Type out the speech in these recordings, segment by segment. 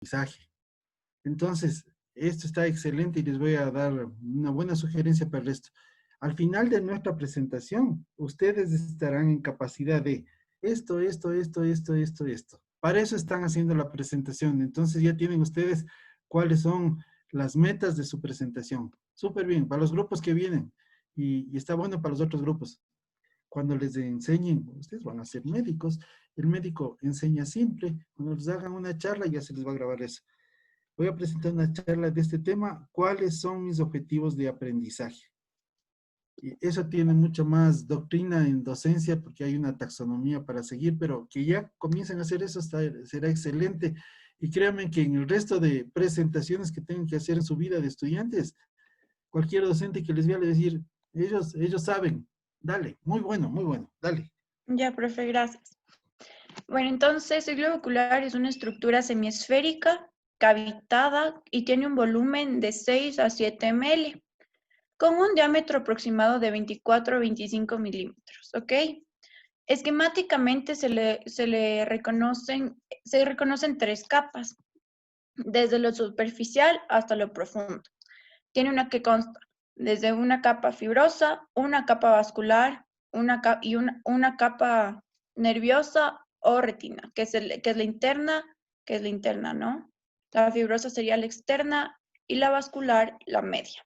aprendizaje. Entonces, esto está excelente y les voy a dar una buena sugerencia para esto. Al final de nuestra presentación, ustedes estarán en capacidad de esto. Para eso están haciendo la presentación. Entonces ya tienen ustedes cuáles son las metas de su presentación. Súper bien, para los grupos que vienen. Y está bueno para los otros grupos. Cuando les enseñen, ustedes van a ser médicos, el médico enseña simple. Cuando les hagan una charla ya se les va a grabar eso. Voy a presentar una charla de este tema, ¿cuáles son mis objetivos de aprendizaje? Y eso tiene mucho más doctrina en docencia porque hay una taxonomía para seguir, pero que ya comiencen a hacer eso será excelente. Y créanme que en el resto de presentaciones que tengan que hacer en su vida de estudiantes, cualquier docente que les vea le va a decir, ellos saben, dale, muy bueno, dale. Ya, profe, gracias. Bueno, entonces el globo ocular es una estructura semiesférica, cavitada y tiene un volumen de 6 a 7 ml, con un diámetro aproximado de 24 a 25 milímetros, ¿ok? Esquemáticamente se reconocen tres capas, desde lo superficial hasta lo profundo. Tiene una que consta desde una capa fibrosa, una capa vascular, una capa nerviosa o retina, que es la interna, ¿no? La fibrosa sería la externa y la vascular la media.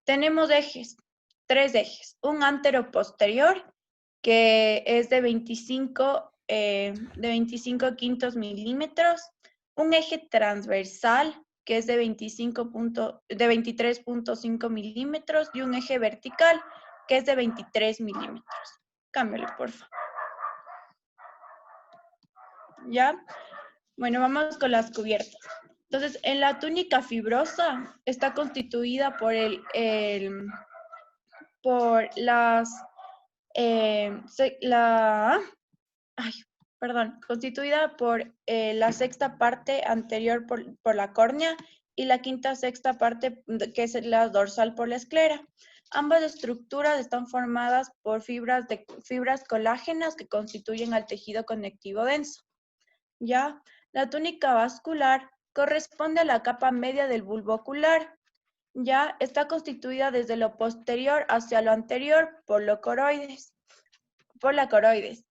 Tenemos tres ejes, un antero-posterior que es de 25 quintos milímetros, un eje transversal que es de 23.5 milímetros y un eje vertical que es de 23 milímetros. Cámbialo, por favor. ¿Ya? Bueno, vamos con las cubiertas. Entonces, en la túnica fibrosa está constituida por constituida por la sexta parte anterior por la córnea y la quinta sexta parte que es la dorsal por la esclera. Ambas estructuras están formadas por fibras colágenas que constituyen al tejido conectivo denso. ¿Ya? La túnica vascular corresponde a la capa media del bulbo ocular. Ya está constituida desde lo posterior hacia lo anterior por la coroides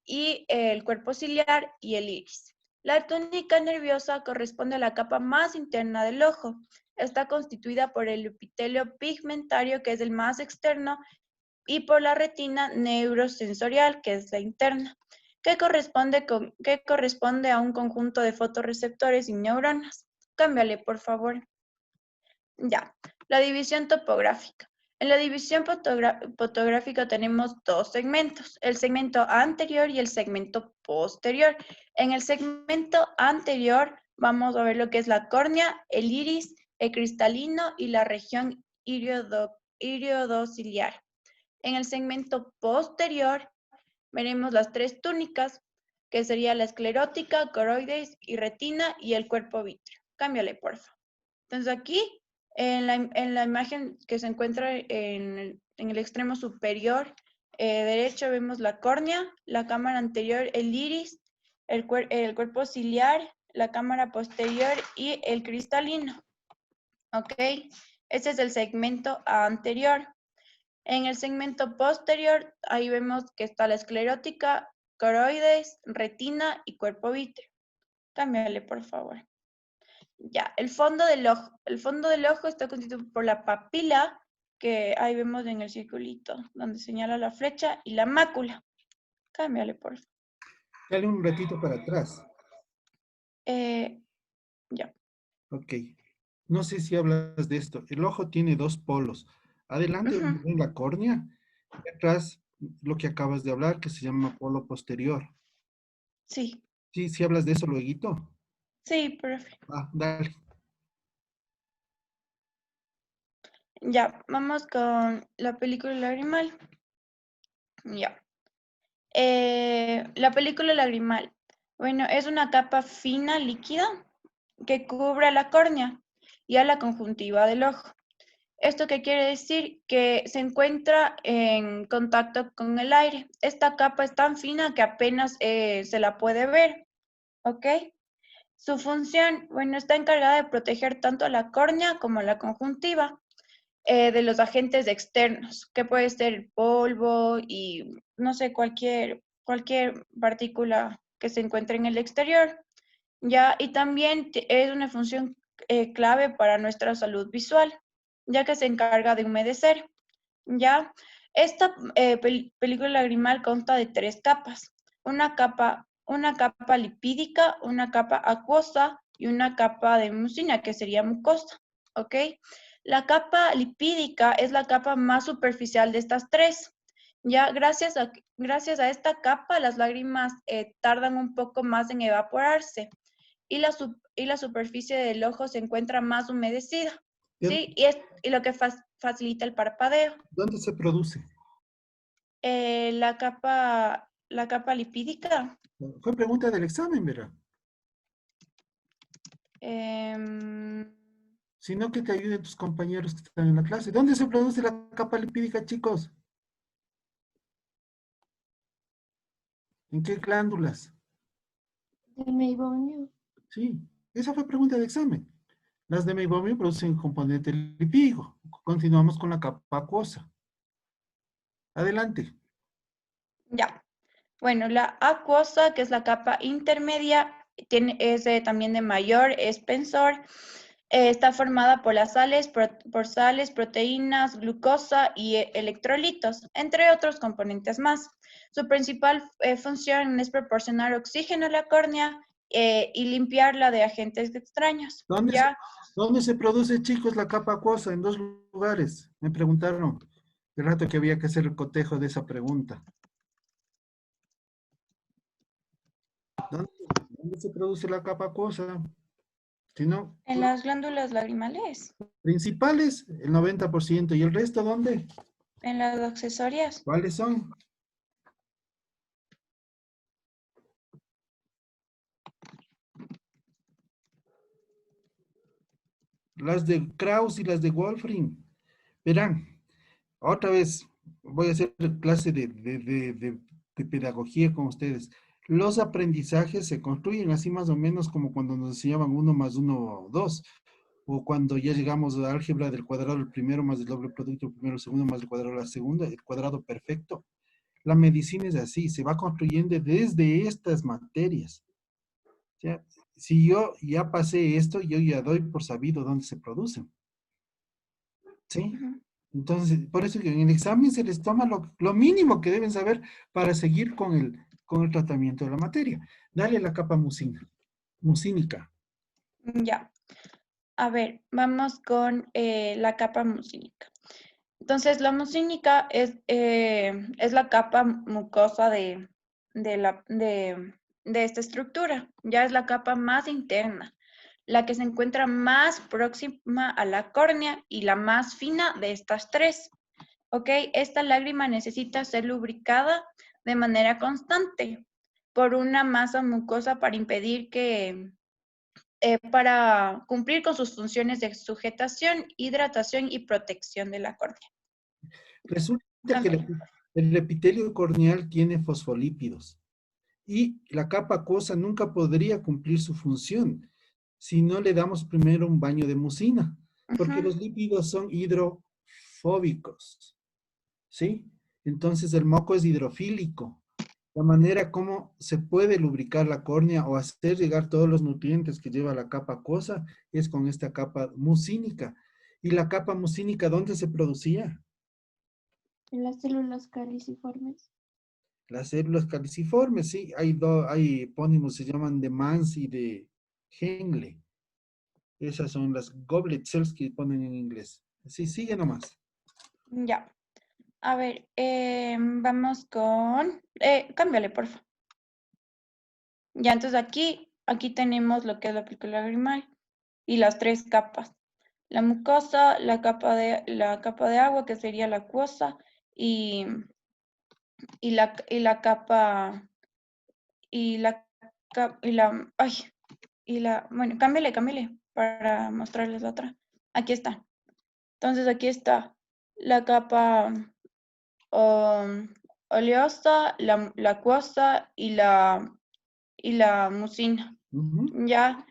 y el cuerpo ciliar y el iris. La túnica nerviosa corresponde a la capa más interna del ojo. Está constituida por el epitelio pigmentario, que es el más externo, y por la retina neurosensorial, que es la interna, que corresponde a un conjunto de fotorreceptores y neuronas. Cámbiale, por favor. Ya, la división topográfica. En la división fotográfica tenemos dos segmentos, el segmento anterior y el segmento posterior. En el segmento anterior vamos a ver lo que es la córnea, el iris, el cristalino y la región iriodociliar. En el segmento posterior veremos las tres túnicas, que sería la esclerótica, coroides y retina y el cuerpo vítreo. Cámbiale, por favor. Entonces aquí en la imagen que se encuentra en el extremo superior derecho vemos la córnea, la cámara anterior, el iris, el cuerpo ciliar, la cámara posterior y el cristalino. ¿Ok? Este es el segmento anterior. En el segmento posterior, ahí vemos que está la esclerótica, coroides, retina y cuerpo vítreo. Cámbiale, por favor. Ya, el fondo del ojo. El fondo del ojo está constituido por la papila, que ahí vemos en el circulito, donde señala la flecha, y la mácula. Cámbiale, por favor. Dale un ratito para atrás. Ya. Ok. No sé si hablas de esto. El ojo tiene dos polos. Adelante Ujú. en la córnea y atrás lo que acabas de hablar, que se llama polo posterior. Sí, Sí, sí hablas de eso lueguito. sí, profe. Ah, dale. Ya, vamos con la película lagrimal. Ya. La película lagrimal. Bueno, es una capa fina, líquida, que cubre a la córnea y a la conjuntiva del ojo. ¿Esto qué quiere decir? Que se encuentra en contacto con el aire. Esta capa es tan fina que apenas se la puede ver, ¿ok? Su función, bueno, está encargada de proteger tanto la córnea como la conjuntiva de los agentes externos, que puede ser el polvo y, no sé, cualquier partícula que se encuentre en el exterior. Ya, y también es una función clave para nuestra salud visual, ya que se encarga de humedecer. Ya, esta película lagrimal consta de 3 capas, una capa lipídica, una capa acuosa y una capa de mucina, que sería mucosa, ¿ok? La capa lipídica es la capa más superficial de estas 3. Ya, gracias a esta capa, las lágrimas tardan un poco más en evaporarse y la superficie del ojo se encuentra más humedecida, ¿sí? Y lo que facilita el parpadeo. ¿Dónde se produce? La capa lipídica. Fue pregunta del examen, ¿verdad? em, Sino que te ayuden tus compañeros que están en la clase. ¿Dónde se produce la capa lipídica, chicos? ¿En qué glándulas? De meibonio. Sí, esa fue pregunta de examen. Las de meibomio producen componente lipídico. Continuamos con la capa acuosa. Adelante. ya. Bueno, la acuosa, que es la capa intermedia, es también de mayor espesor. Está formada por las sales, por sales, proteínas, glucosa y electrolitos, entre otros componentes más. Su principal función es proporcionar oxígeno a la córnea y limpiarla de agentes extraños. ¿Dónde se, ¿Ya? dónde se produce, chicos, la capa acuosa? En 2 lugares. Me preguntaron el rato que había que hacer el cotejo de esa pregunta. ¿Dónde, dónde se produce la capa acuosa? Si no, En las glándulas lagrimales, principales, el 90%. ¿Y el resto dónde? en las accesorias. ¿Cuáles son? Las de Krauss y las de Wolfring. Verán, otra vez voy a hacer clase de pedagogía con ustedes. Los aprendizajes se construyen así más o menos como cuando nos enseñaban 1 más 1, 2, o cuando ya llegamos a álgebra del cuadrado del primero más el doble producto del primero, segundo más el cuadrado de la segunda, el cuadrado perfecto. La medicina es así, se va construyendo desde estas materias. ¿Ya? Si yo ya pasé esto, yo ya doy por sabido dónde se producen. ¿Sí? Ujú. Entonces, por eso que en el examen se les toma lo mínimo que deben saber para seguir con el tratamiento de la materia. Dale la capa mucínica. Ya. A ver, vamos con la capa mucínica. Entonces, la mucínica es la capa mucosa de esta estructura. Ya es la capa más interna, la que se encuentra más próxima a la córnea y la más fina de estas 3. ¿Ok? Esta lágrima necesita ser lubricada de manera constante por una masa mucosa para impedir para cumplir con sus funciones de sujetación, hidratación y protección de la córnea. Resulta que Cámbiale. el epitelio corneal tiene fosfolípidos y la capa acuosa nunca podría cumplir su función si no le damos primero un baño de mucina, porque Ujú. los lípidos son hidrofóbicos, ¿sí? Entonces el moco es hidrofílico. La manera como se puede lubricar la córnea o hacer llegar todos los nutrientes que lleva la capa acuosa es con esta capa mucínica. ¿Y la capa mucínica dónde se producía? En las células caliciformes. Las células caliciformes, sí. Hay epónimos, se llaman de Mans y de Henle. Esas son las goblet cells que ponen en inglés. Sí, sigue nomás. Ya. A ver, vamos con... cámbiale, por favor. Ya, entonces aquí tenemos lo que es la película lagrimal y las 3 capas. La mucosa, la capa de agua, que sería la acuosa, y, y la capa, ay, bueno, cámbiale, para mostrarles la otra. Aquí está. Entonces aquí está la capa oleosa, la acuosa y la mucina. Ujú. Ya,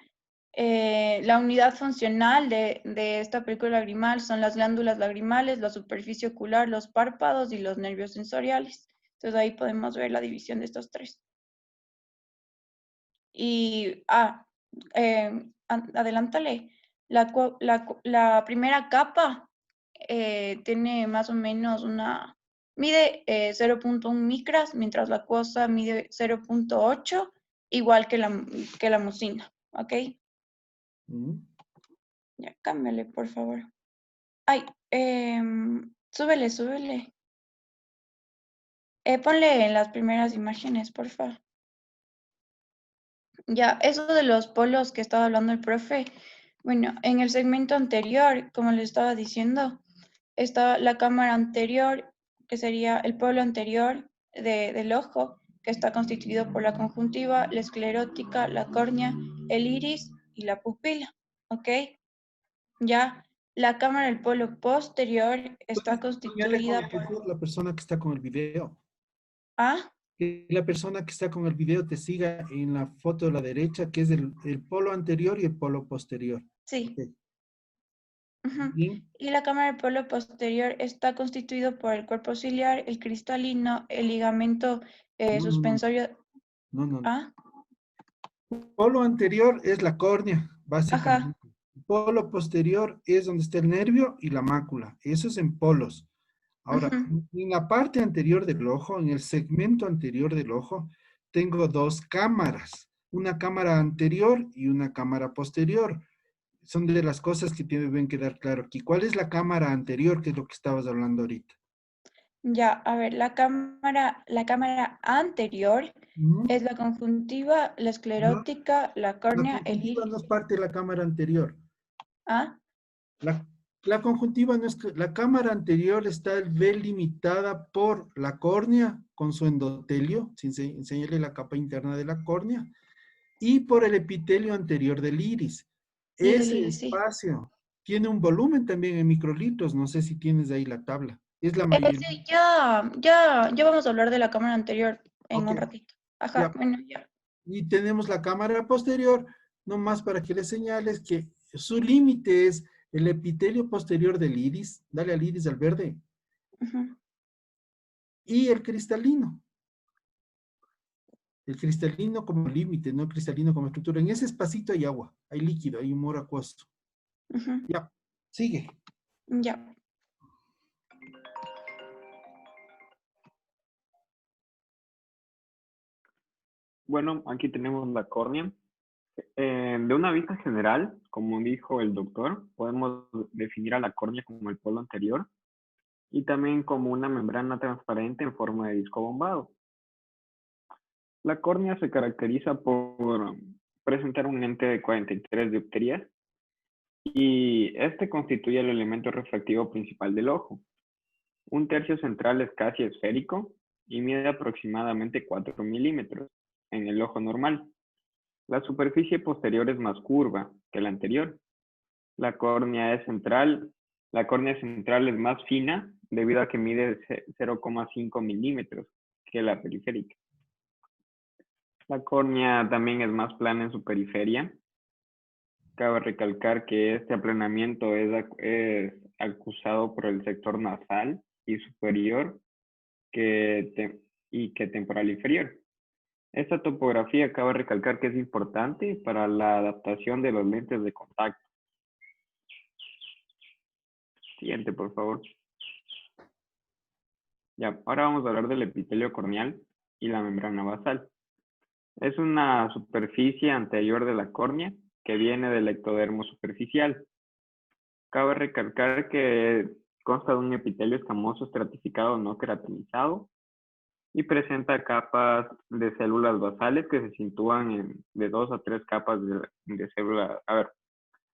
La unidad funcional de esta película lagrimal son las glándulas lagrimales, la superficie ocular, los párpados y los nervios sensoriales. Entonces ahí podemos ver la división de estos tres. Y, adelántale, la primera capa tiene más o menos mide 0.1 micras, mientras la cosa mide 0.8, igual que la mucina, ¿ok? Mm. Ya, cámbiale, por favor. Ay, súbele. Ponle en las primeras imágenes, por favor. Ya, eso de los polos que estaba hablando el profe. Bueno, en el segmento anterior, como les estaba diciendo, está la cámara anterior, que sería el polo anterior del ojo, que está constituido por la conjuntiva, la esclerótica, la córnea, el iris y la pupila, ¿ok? Ya, la cámara del polo posterior está Entonces, señale con constituida el por... cursor la persona que está con el video. Ah, Que la persona que está con el video te siga en la foto de la derecha, que es el polo anterior y el polo posterior. sí. Ok. Ujú. Bien. Y la cámara del polo posterior está constituido por el cuerpo ciliar, el cristalino, el ligamento No, no, no, suspensorio. no, no. Ah, Polo anterior es la córnea, ajá. básicamente. Polo posterior es donde está el nervio y la mácula. Eso es en polos. Ahora, Ujú. en la parte anterior del ojo, en el segmento anterior del ojo, tengo dos cámaras, una cámara anterior y una cámara posterior. Son de las cosas que deben quedar claro aquí. ¿Cuál es la cámara anterior, que es lo que estabas hablando ahorita? Ya, a ver, la cámara anterior ¿Mm? es la conjuntiva, la No, esclerótica, la la córnea, el conjuntiva no iris. es parte de la cámara anterior. Ah, La, la conjuntiva no es que la cámara anterior está delimitada por la córnea con su endotelio, sin enseñarle la capa interna de la córnea, y por el epitelio anterior del iris. y el del Ese iris, sí. espacio tiene un volumen también en microlitros, no sé si tienes ahí la tabla. Es la mayoría. Sí, ya vamos a hablar de la cámara anterior en Ok, un ratito. Ajá, ya. bueno, ya. Y tenemos la cámara posterior, nomás para que le señales que su límite es el epitelio posterior del iris, dale al iris al verde, Ujú. y el cristalino. El cristalino como límite, no el cristalino como estructura. En ese espacito hay agua, hay líquido, hay humor acuoso. Ujú. Ya, sigue. Ya. Bueno, aquí tenemos la córnea. De una vista general, como dijo el doctor, podemos definir a la córnea como el polo anterior y también como una membrana transparente en forma de disco bombado. La córnea se caracteriza por presentar un lente de 43 dioptrías y este constituye el elemento refractivo principal del ojo. Un tercio central es casi esférico y mide aproximadamente 4 milímetros en el ojo normal. La superficie posterior es más curva que la anterior. La córnea es central. La córnea central es más fina debido a que mide 0,5 milímetros que la periférica. La córnea también es más plana en su periferia. Cabe recalcar que este aplanamiento es acusado por el sector nasal y superior y que temporal inferior. Esta topografía cabe recalcar que es importante para la adaptación de los lentes de contacto. Siguiente, por favor. Ya, ahora vamos a hablar del epitelio corneal y la membrana basal. Es una superficie anterior de la córnea que viene del ectodermo superficial. Cabe recalcar que consta de un epitelio escamoso estratificado no queratinizado y presenta capas de células basales que se sitúan de 2 a 3 capas de células. A ver,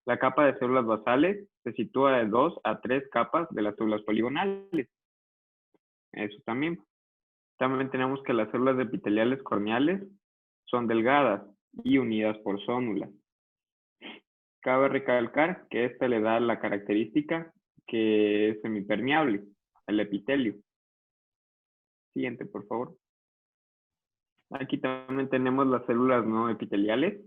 la capa de células basales se sitúa de 2 a 3 capas de las células poligonales. Eso también. También tenemos que las células epiteliales corneales son delgadas y unidas por zónulas. Cabe recalcar que esta le da la característica que es semipermeable, el epitelio. Siguiente, por favor. Aquí también tenemos las células no epiteliales.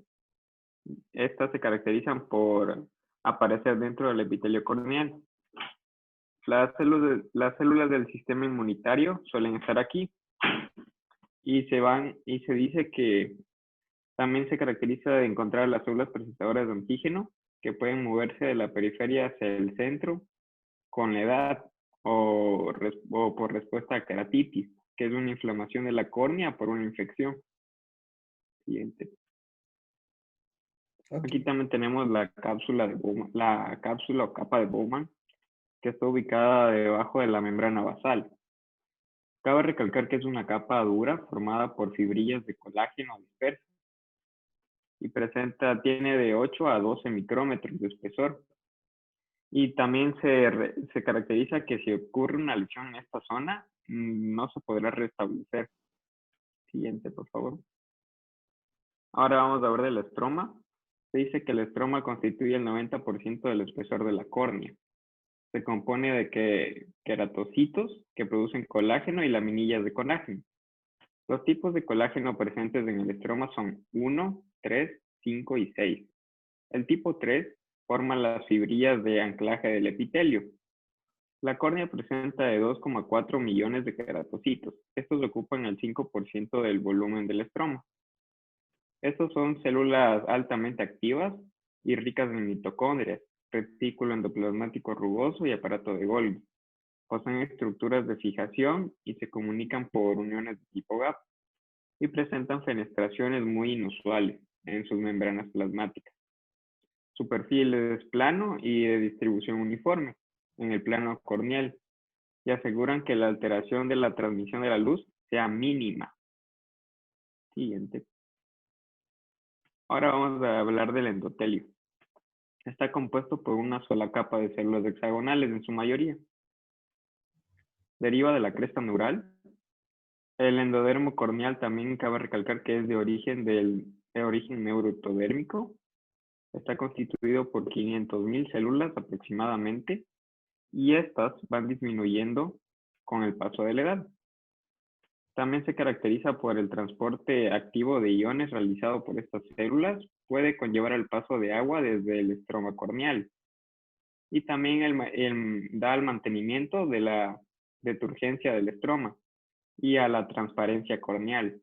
Estas se caracterizan por aparecer dentro del epitelio corneal. Las células del sistema inmunitario suelen estar aquí y se dice que también se caracteriza de encontrar las células presentadoras de antígeno que pueden moverse de la periferia hacia el centro con la edad o por respuesta a keratitis, que es una inflamación de la córnea por una infección. Siguiente. Aquí también tenemos la cápsula de Bowman, la cápsula o capa de Bowman, que está ubicada debajo de la membrana basal. Cabe recalcar que es una capa dura formada por fibrillas de colágeno dispersas y tiene de 8 a 12 micrómetros de espesor. Y también se caracteriza que si ocurre una lesión en esta zona, no se podrá restablecer. Siguiente, por favor. Ahora vamos a ver del estroma. Se dice que el estroma constituye el 90% del espesor de la córnea. Se compone de queratocitos que producen colágeno y laminillas de colágeno. Los tipos de colágeno presentes en el estroma son 1, 3, 5 y 6. El tipo 3 forma las fibrillas de anclaje del epitelio. La córnea presenta de 2,4 millones de queratocitos. Estos ocupan el 5% del volumen del estroma. Estos son células altamente activas y ricas en mitocondrias, retículo endoplasmático rugoso y aparato de Golgi. Poseen estructuras de fijación y se comunican por uniones de tipo gap y presentan fenestraciones muy inusuales en sus membranas plasmáticas. Su perfil es plano y de distribución uniforme en el plano corneal y aseguran que la alteración de la transmisión de la luz sea mínima. Siguiente. Ahora vamos a hablar del endotelio. Está compuesto por una sola capa de células hexagonales en su mayoría. Deriva de la cresta neural. El endodermo corneal también cabe recalcar que es de origen neuroectodérmico. Está constituido por 500.000 células aproximadamente y estas van disminuyendo con el paso de la edad. También se caracteriza por el transporte activo de iones realizado por estas células. Puede conllevar el paso de agua desde el estroma corneal. Y también da al mantenimiento de la deturgencia del estroma y a la transparencia corneal.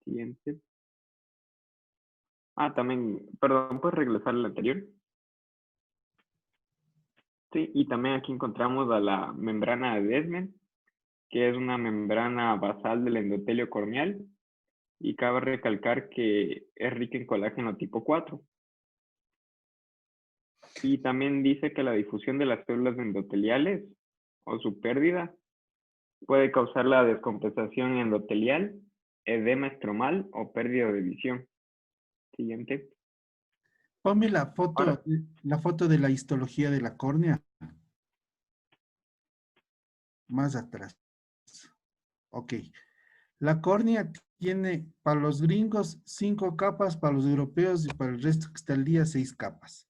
Siguiente. También, perdón, ¿puedes regresar al anterior? Sí, y también aquí encontramos a la membrana de Descemet, que es una membrana basal del endotelio corneal, y cabe recalcar que es rica en colágeno tipo 4. Y también dice que la difusión de las células endoteliales o su pérdida puede causar la descompensación endotelial, edema estromal o pérdida de visión. Siguiente. Ponme la Ahora, foto de la histología de la córnea. Más atrás. Ok. La córnea tiene para los gringos 5 capas, para los europeos y para el resto que está al día 6 capas.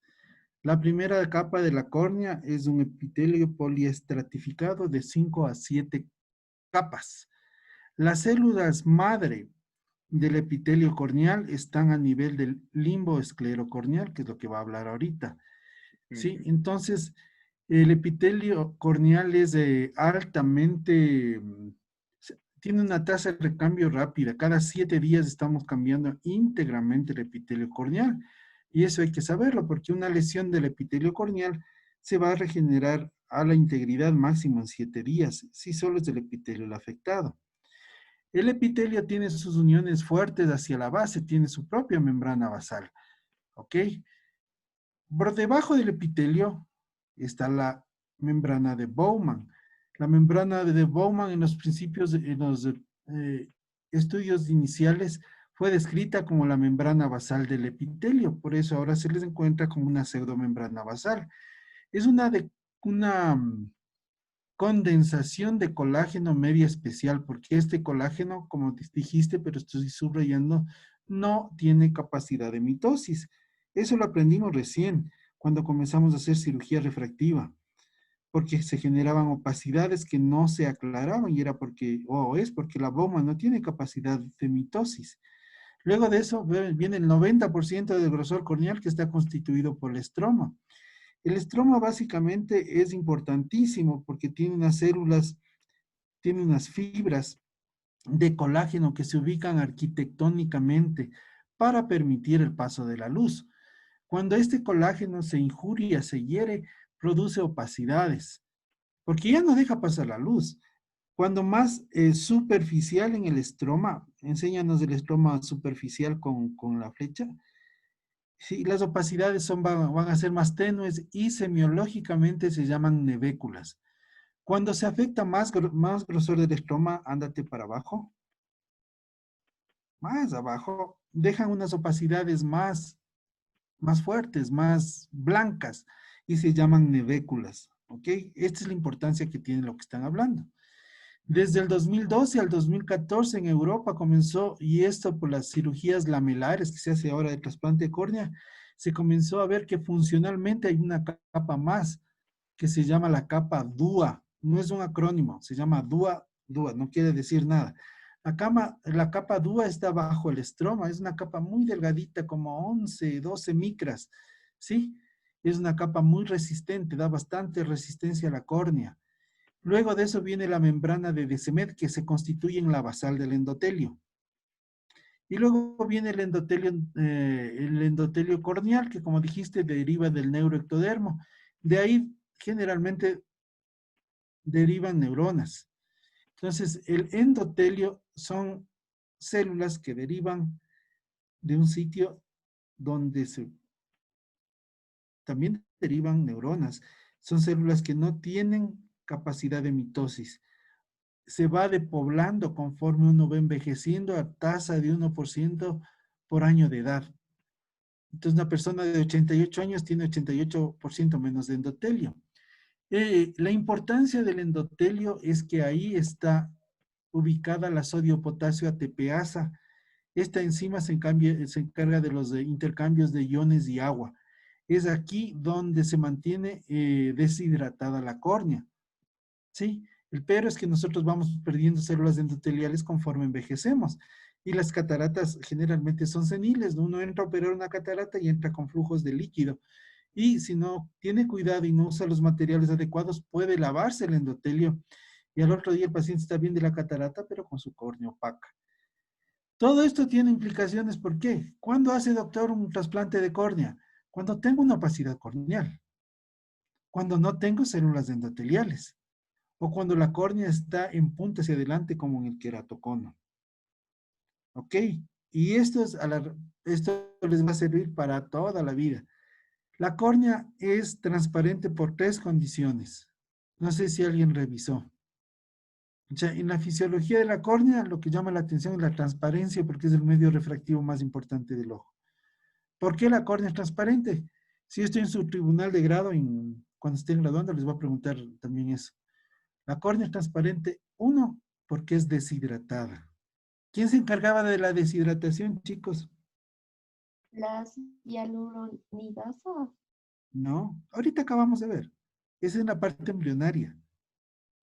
La primera capa de la córnea es un epitelio poliestratificado de 5 a 7 capas. Las células madre del epitelio corneal están a nivel del limbo esclerocorneal, que es lo que va a hablar ahorita. ¿Sí? Entonces, el epitelio corneal es altamente, tiene una tasa de recambio rápida. Cada 7 días estamos cambiando íntegramente el epitelio corneal. Y eso hay que saberlo, porque una lesión del epitelio corneal se va a regenerar a la integridad máximo en 7 días, si solo es el epitelio el afectado. El epitelio tiene sus uniones fuertes hacia la base, tiene su propia membrana basal. ¿Ok? Por debajo del epitelio está la membrana de Bowman. La membrana de Bowman en los principios, en los estudios iniciales, fue descrita como la membrana basal del epitelio. Por eso ahora se les encuentra como una pseudomembrana basal. Es una condensación de colágeno media especial, porque este colágeno, como dijiste, pero estoy subrayando, no tiene capacidad de mitosis. Eso lo aprendimos recién, cuando comenzamos a hacer cirugía refractiva, porque se generaban opacidades que no se aclaraban y era porque, es porque la bomba no tiene capacidad de mitosis. Luego de eso viene el 90% del grosor corneal que está constituido por el estroma. El estroma básicamente es importantísimo porque tiene unas células, tiene unas fibras de colágeno que se ubican arquitectónicamente para permitir el paso de la luz. Cuando este colágeno se injuria, se hiere, produce opacidades, porque ya no deja pasar la luz. Cuando más superficial en el estroma, enséñanos el estroma superficial con la flecha, sí, las opacidades van a ser más tenues y semiológicamente se llaman nevéculas. Cuando se afecta más grosor del estroma, ándate para abajo, más abajo, dejan unas opacidades más fuertes, más blancas, y se llaman nevéculas, ¿ok? Esta es la importancia que tiene lo que están hablando. Desde el 2012 al 2014 en Europa comenzó, y esto por las cirugías lamelares que se hace ahora de trasplante de córnea, se comenzó a ver que funcionalmente hay una capa más que se llama la capa DUA. No es un acrónimo, se llama DUA, DUA, no quiere decir nada. La capa DUA está bajo el estroma, es una capa muy delgadita, como 11, 12 micras, ¿sí? Es una capa muy resistente, da bastante resistencia a la córnea. Luego de eso viene la membrana de De Smet, que se constituye en la basal del endotelio. Y luego viene el endotelio corneal, que como dijiste, deriva del neuroectodermo. De ahí generalmente derivan neuronas. Entonces, el endotelio son células que derivan de un sitio donde también derivan neuronas. Son células que no tienen capacidad de mitosis. Se va depoblando conforme uno va envejeciendo a tasa de 1% por año de edad. Entonces, una persona de 88 años tiene 88% menos de endotelio. La importancia del endotelio es que ahí está ubicada la sodio-potasio ATPasa. Esta enzima se encarga de los intercambios de iones y agua. Es aquí donde se mantiene deshidratada la córnea. ¿Sí? El pero es que nosotros vamos perdiendo células endoteliales conforme envejecemos. Y las cataratas generalmente son seniles. Uno entra a operar una catarata y entra con flujos de líquido. Y si no tiene cuidado y no usa los materiales adecuados, puede lavarse el endotelio. Y al otro día el paciente está bien de la catarata, pero con su córnea opaca. Todo esto tiene implicaciones. ¿Por qué? ¿Cuándo hace, doctor, un trasplante de córnea? Cuando tengo una opacidad corneal. Cuando no tengo células endoteliales. O cuando la córnea está en punta hacia adelante como en el queratocono. ¿Ok? Y esto les va a servir para toda la vida. La córnea es transparente por 3 condiciones. No sé si alguien revisó. O sea, en la fisiología de la córnea lo que llama la atención es la transparencia porque es el medio refractivo más importante del ojo. ¿Por qué la córnea es transparente? Si estoy en su tribunal de grado, cuando estén graduando les voy a preguntar también eso. La córnea es transparente, uno, porque es deshidratada. ¿Quién se encargaba de la deshidratación, chicos? Las hialuronidasas. No, ahorita acabamos de ver. Esa es la parte embrionaria.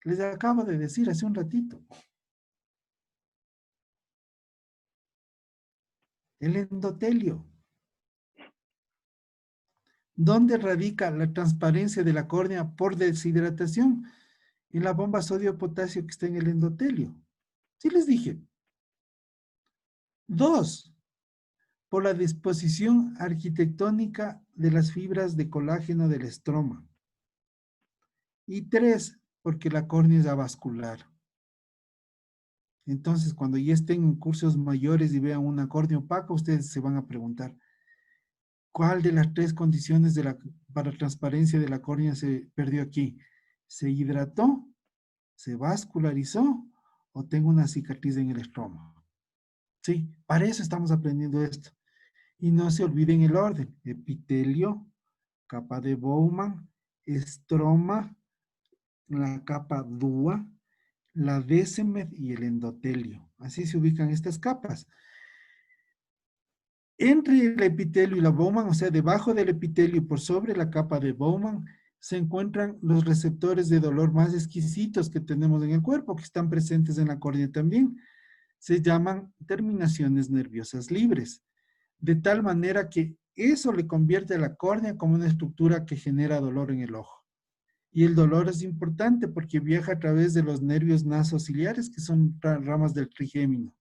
Les acabo de decir hace un ratito. El endotelio. ¿Dónde radica la transparencia de la córnea por deshidratación? En la bomba sodio-potasio que está en el endotelio. Sí les dije. 2, por la disposición arquitectónica de las fibras de colágeno del estroma. Y 3, porque la córnea es avascular. Entonces, cuando ya estén en cursos mayores y vean una córnea opaca, ustedes se van a preguntar, ¿cuál de las 3 condiciones para transparencia de la córnea se perdió aquí? ¿Se hidrató? ¿Se vascularizó? ¿O tengo una cicatriz en el estroma? Sí, para eso estamos aprendiendo esto. Y no se olviden el orden. Epitelio, capa de Bowman, estroma, la capa DUA, la De Smet y el endotelio. Así se ubican estas capas. Entre el epitelio y la Bowman, o sea, debajo del epitelio y por sobre la capa de Bowman, se encuentran los receptores de dolor más exquisitos que tenemos en el cuerpo, que están presentes en la córnea también. se llaman terminaciones nerviosas libres, de tal manera que eso le convierte a la córnea como una estructura que genera dolor en el ojo. Y el dolor es importante porque viaja a través de los nervios nasociliares, que son ramas del trigémino.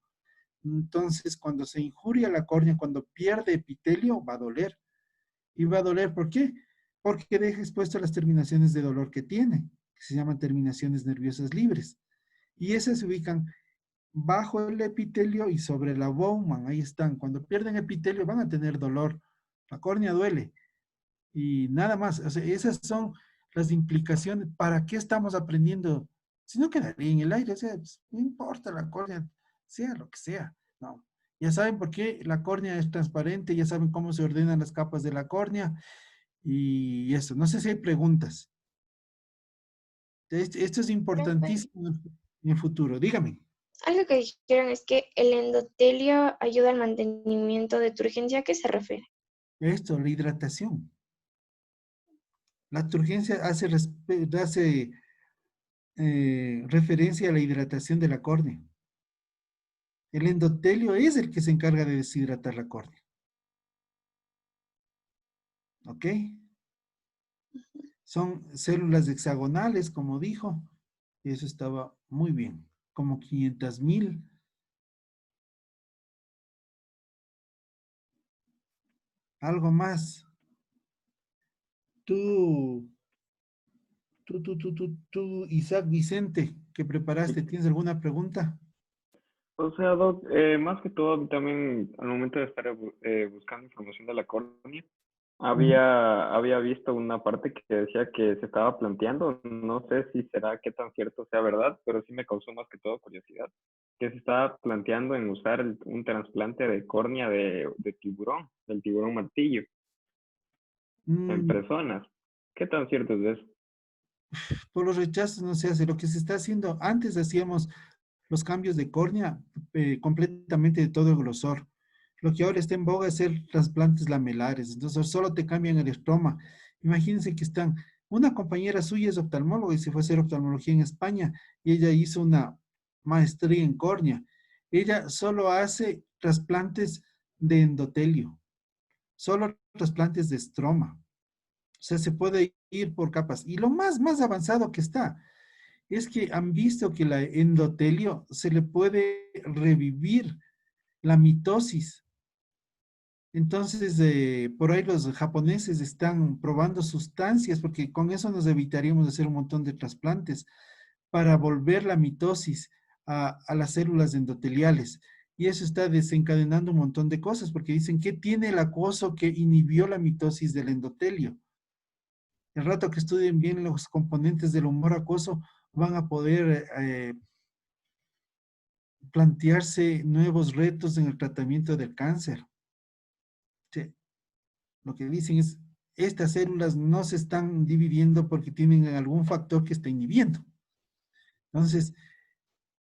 Entonces, cuando se injuria la córnea, cuando pierde epitelio, va a doler. Y va a doler, ¿por qué? Porque deja expuesto las terminaciones de dolor que tiene, que se llaman terminaciones nerviosas libres. Y esas se ubican bajo el epitelio y sobre la Bowman, ahí están. Cuando pierden epitelio van a tener dolor. La córnea duele. Y nada más, o sea, esas son las implicaciones. ¿Para qué estamos aprendiendo? Si no quedaría en el aire, o sea, pues, no importa la córnea, sea lo que sea, no. Ya saben por qué la córnea es transparente, ya saben cómo se ordenan las capas de la córnea y eso. No sé si hay preguntas. Esto es Profe, importantísimo en el futuro. Dígame. Algo que dijeron es que el endotelio ayuda al mantenimiento de turgencia. ¿A qué se refiere? Esto, la hidratación. La turgencia hace referencia a la hidratación de la córnea. El endotelio es el que se encarga de deshidratar la córnea. ¿Ok? Son células hexagonales, como dijo, y eso estaba muy bien. Como 500,000. Algo más. Tú, Isaac Vicente, que preparaste, ¿tienes alguna pregunta? O sea, Doc, más que todo, también al momento de estar buscando información de la córnea, Ujú. había visto una parte que decía que se estaba planteando, no sé si será qué tan cierto sea verdad, pero sí me causó más que todo curiosidad, que se estaba planteando en usar un trasplante de córnea de tiburón, del tiburón martillo, en Mm, personas. ¿Qué tan cierto es eso? por los rechazos no se hace. Lo que se está haciendo, antes hacíamos los cambios de córnea completamente de todo el grosor. Lo que ahora está en boga es hacer trasplantes lamelares. Entonces solo te cambian el estroma. Imagínense que una compañera suya es oftalmóloga y se fue a hacer oftalmología en España y ella hizo una maestría en córnea. Ella solo hace trasplantes de endotelio, solo trasplantes de estroma. O sea, se puede ir por capas. Y lo más avanzado que está es que han visto que la endotelio se le puede revivir la mitosis. Entonces, por ahí los japoneses están probando sustancias, porque con eso nos evitaríamos hacer un montón de trasplantes, para volver la mitosis a las células endoteliales. Y eso está desencadenando un montón de cosas, porque dicen, ¿qué tiene el acoso que inhibió la mitosis del endotelio? El rato que estudien bien los componentes del humor acuoso, van a poder plantearse nuevos retos en el tratamiento del cáncer. Sí, lo que dicen es, estas células no se están dividiendo porque tienen algún factor que está inhibiendo. Entonces,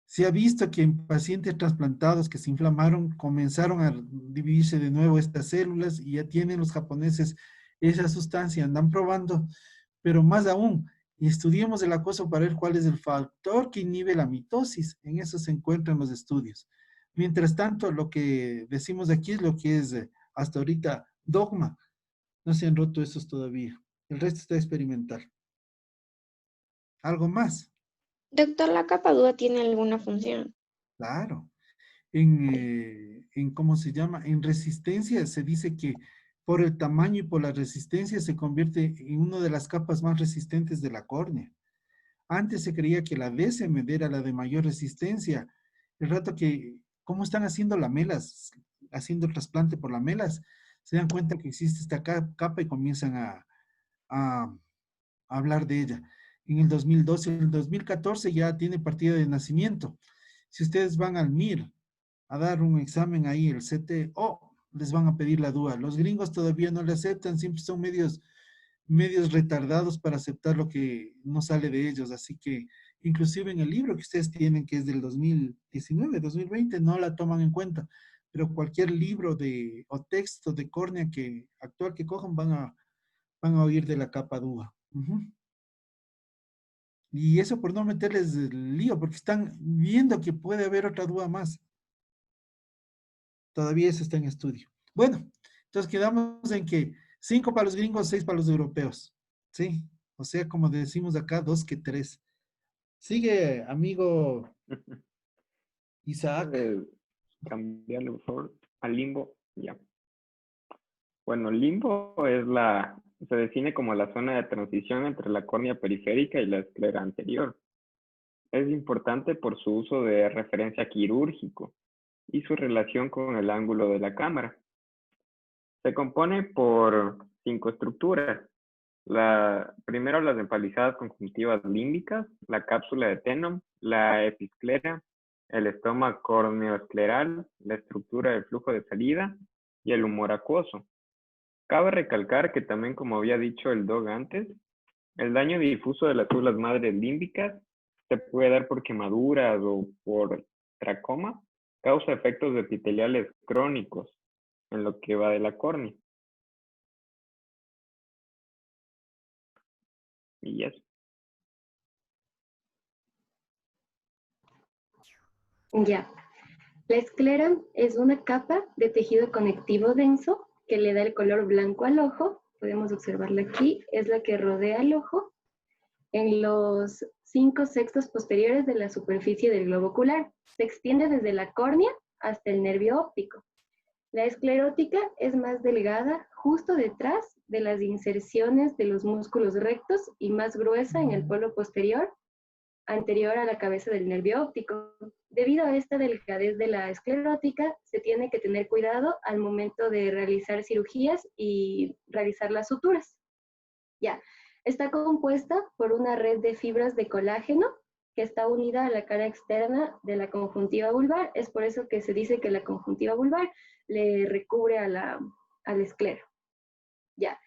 se ha visto que en pacientes trasplantados que se inflamaron, comenzaron a dividirse de nuevo estas células y ya tienen los japoneses esa sustancia, andan probando, pero más aún, estudiemos el acoso para ver cuál es el factor que inhibe la mitosis. En eso se encuentran los estudios. Mientras tanto, lo que decimos aquí es lo que es hasta ahorita dogma. No se han roto esos todavía. El resto está experimental. ¿Algo más? Doctor, ¿la capa dúa tiene alguna función? Claro. ¿Cómo se llama? En resistencia se dice que por el tamaño y por la resistencia se convierte en una de las capas más resistentes de la córnea. Antes se creía que la DSM era la de mayor resistencia. El rato que, ¿cómo están haciendo lamelas? Haciendo el trasplante por lamelas, se dan cuenta que existe esta capa y comienzan a hablar de ella. En el 2012, en el 2014 ya tiene partida de nacimiento. Si ustedes van al MIR a dar un examen ahí, el CTO, les van a pedir la DUA. Los gringos todavía no le aceptan, siempre son medios retardados para aceptar lo que no sale de ellos. Así que inclusive en el libro que ustedes tienen, que es del 2019, 2020, no la toman en cuenta. Pero cualquier libro o texto de córnea actual que cojan van a oír de la capa DUA. Y eso por no meterles el lío, porque están viendo que puede haber otra DUA más. Todavía eso está en estudio. Bueno, entonces quedamos en que 5 para los gringos, 6 para los europeos. ¿Sí? O sea, como decimos acá, 2 que 3. Sigue, amigo Isaac. Puedes cambiarlo, por favor, al limbo. Ya. Bueno, limbo se define como la zona de transición entre la córnea periférica y la esclera anterior. Es importante por su uso de referencia quirúrgico y su relación con el ángulo de la cámara. Se compone por 5 estructuras. Primero, las empalizadas conjuntivas límbicas, la cápsula de Tenon, la episclera, el estoma corneoescleral, la estructura del flujo de salida y el humor acuoso. Cabe recalcar que también, como había dicho el Dog antes, el daño difuso de las células madres límbicas se puede dar por quemaduras o por tracoma, causa efectos epiteliales crónicos en lo que va de la córnea. Y eso. Ya. La esclera es una capa de tejido conectivo denso que le da el color blanco al ojo. Podemos observarla aquí. Es la que rodea el ojo en los 5 sextos posteriores de la superficie del globo ocular. Se extiende desde la córnea hasta el nervio óptico. La esclerótica es más delgada justo detrás de las inserciones de los músculos rectos y más gruesa en el polo posterior, anterior a la cabeza del nervio óptico. Debido a esta delgadez de la esclerótica, se tiene que tener cuidado al momento de realizar cirugías y realizar las suturas. Ya, está compuesta por una red de fibras de colágeno que está unida a la cara externa de la conjuntiva vulvar. Es por eso que se dice que la conjuntiva vulvar le recubre a la esclera. Ya.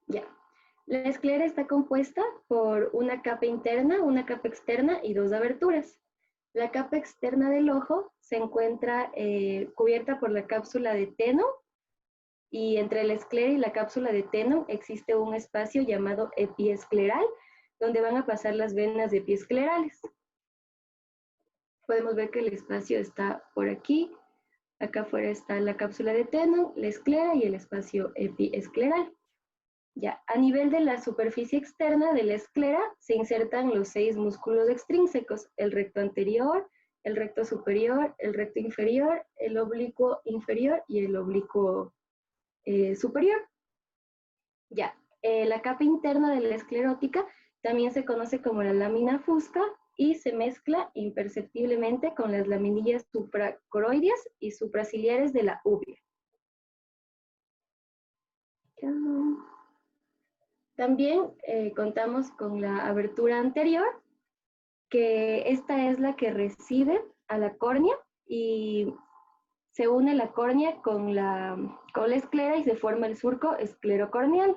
Ya. La esclera está compuesta por una capa interna, una capa externa y 2 aberturas. La capa externa del ojo se encuentra cubierta por la cápsula de Tenon, y entre la esclera y la cápsula de Tenon existe un espacio llamado epiescleral, donde van a pasar las venas epiesclerales. Podemos ver que el espacio está por aquí. Acá afuera está la cápsula de Tenon, la esclera y el espacio epiescleral. Ya, a nivel de la superficie externa de la esclera se insertan los 6 músculos extrínsecos: el recto anterior, el recto superior, el recto inferior, el oblicuo inferior y el oblicuo superior. Ya, la capa interna de la esclerótica también se conoce como la lámina fusca y se mezcla imperceptiblemente con las laminillas supracoroideas y supraciliares de la úvea. También contamos con la abertura anterior, que esta es la que recibe a la córnea y se une la córnea con la esclera y se forma el surco esclerocorneal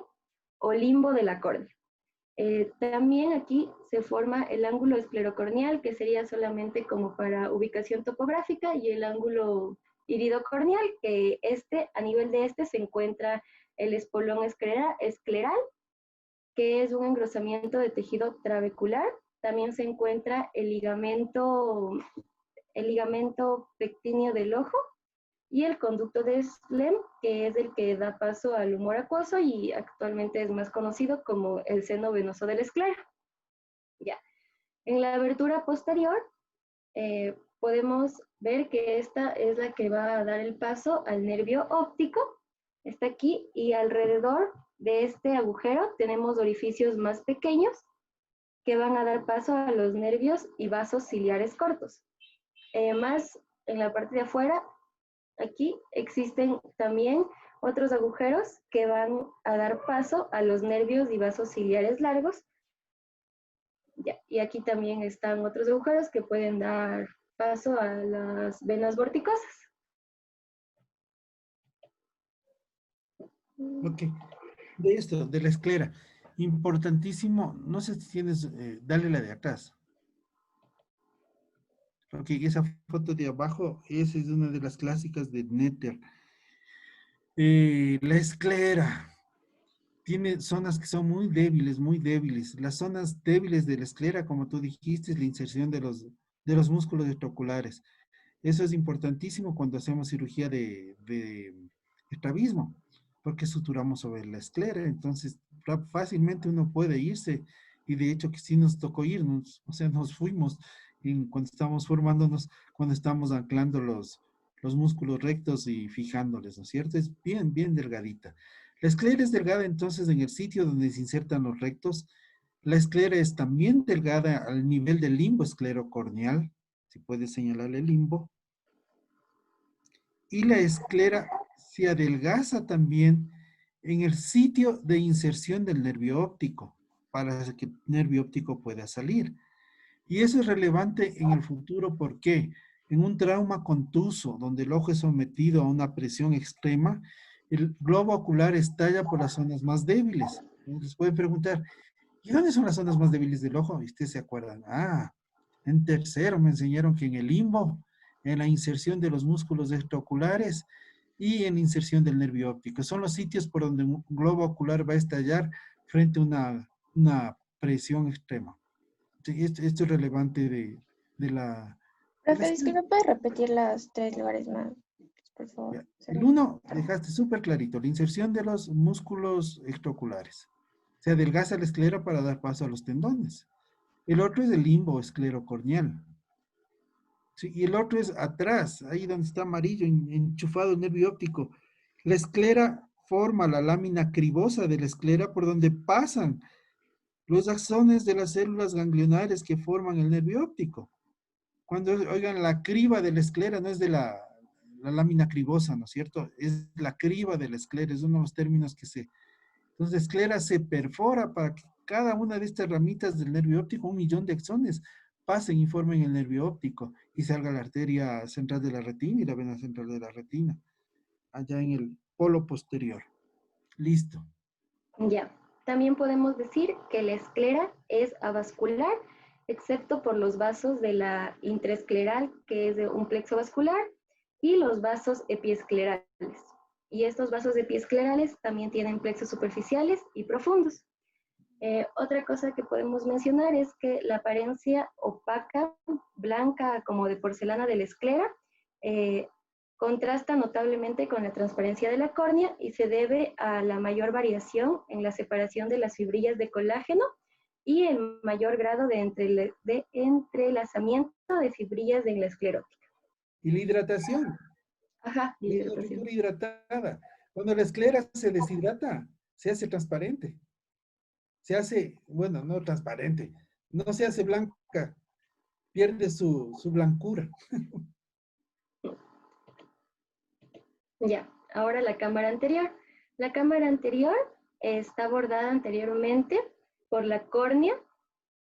o limbo de la córnea. También aquí se forma el ángulo esclerocorneal, que sería solamente como para ubicación topográfica, y el ángulo iridocorneal, que a nivel de se encuentra el espolón escleral, que es un engrosamiento de tejido trabecular. También se encuentra el ligamento pectíneo del ojo y el conducto de Slem, que es el que da paso al humor acuoso y actualmente es más conocido como el seno venoso de la esclera. Ya. En la abertura posterior podemos ver que esta es la que va a dar el paso al nervio óptico. Está aquí, y alrededor de este agujero tenemos orificios más pequeños que van a dar paso a los nervios y vasos ciliares cortos. Más en la parte de afuera, aquí existen también otros agujeros que van a dar paso a los nervios y vasos ciliares largos. Ya, y aquí también están otros agujeros que pueden dar paso a las venas vorticosas. Ok. De esto, de la esclera, importantísimo, no sé si tienes, dale la de atrás. Ok, esa foto de abajo, esa es una de las clásicas de Netter. La esclera, tiene zonas que son muy débiles, muy débiles. Las zonas débiles de la esclera, como tú dijiste, es la inserción de los músculos extraoculares. Eso es importantísimo cuando hacemos cirugía de estrabismo, porque suturamos sobre la esclera, entonces fácilmente uno puede irse, y de hecho que sí nos tocó irnos, o sea, nos fuimos cuando estábamos formándonos, cuando estamos anclando los músculos rectos y fijándoles, ¿no es cierto? Es bien, bien delgadita. La esclera es delgada entonces en el sitio donde se insertan los rectos. La esclera es también delgada al nivel del limbo esclerocorneal, si puede señalarle el limbo, y la esclera se adelgaza también en el sitio de inserción del nervio óptico, para que el nervio óptico pueda salir. Y eso es relevante en el futuro porque en un trauma contuso, donde el ojo es sometido a una presión extrema, el globo ocular estalla por las zonas más débiles. Entonces pueden preguntar, ¿y dónde son las zonas más débiles del ojo? Y ustedes se acuerdan, en tercero me enseñaron que en el limbo, en la inserción de los músculos extraoculares y en la inserción del nervio óptico. Son los sitios por donde un globo ocular va a estallar frente a una presión extrema. Sí, esto es relevante de la Profe, es que esclera. no puede repetir los 3 lugares más, por favor. Ya. El uno, dejaste súper clarito, la inserción de los músculos extraoculares. Se adelgaza la esclera para dar paso a los tendones. El otro es el limbo esclerocorneal. Sí, y el otro es atrás, ahí donde está amarillo, enchufado el nervio óptico. La esclera forma la lámina cribosa de la esclera por donde pasan los axones de las células ganglionares que forman el nervio óptico. Cuando oigan la criba de la esclera, no es de la lámina cribosa, ¿no es cierto? Es la criba de la esclera, es uno de los términos que se... Entonces, la esclera se perfora para que cada una de estas ramitas del nervio óptico, 1 millón de axones, pasen y formen el nervio óptico y salga la arteria central de la retina y la vena central de la retina, allá en el polo posterior. Listo. Ya, también podemos decir que la esclera es avascular, excepto por los vasos de la intraescleral, que es de un plexo vascular, y los vasos epiesclerales. Y estos vasos epiesclerales también tienen plexos superficiales y profundos. Otra cosa que podemos mencionar es que la apariencia opaca, blanca, como de porcelana de la esclera, contrasta notablemente con la transparencia de la córnea y se debe a la mayor variación en la separación de las fibrillas de colágeno y el mayor grado de entrelazamiento de fibrillas de la esclerótica. Y la hidratación, Ajá, la hidratación. estructura hidratada. Cuando la esclera se deshidrata, se hace transparente. Se hace, bueno, no transparente, no se hace blanca, pierde su blancura. Ya, ahora la cámara anterior. La cámara anterior está bordada anteriormente por la córnea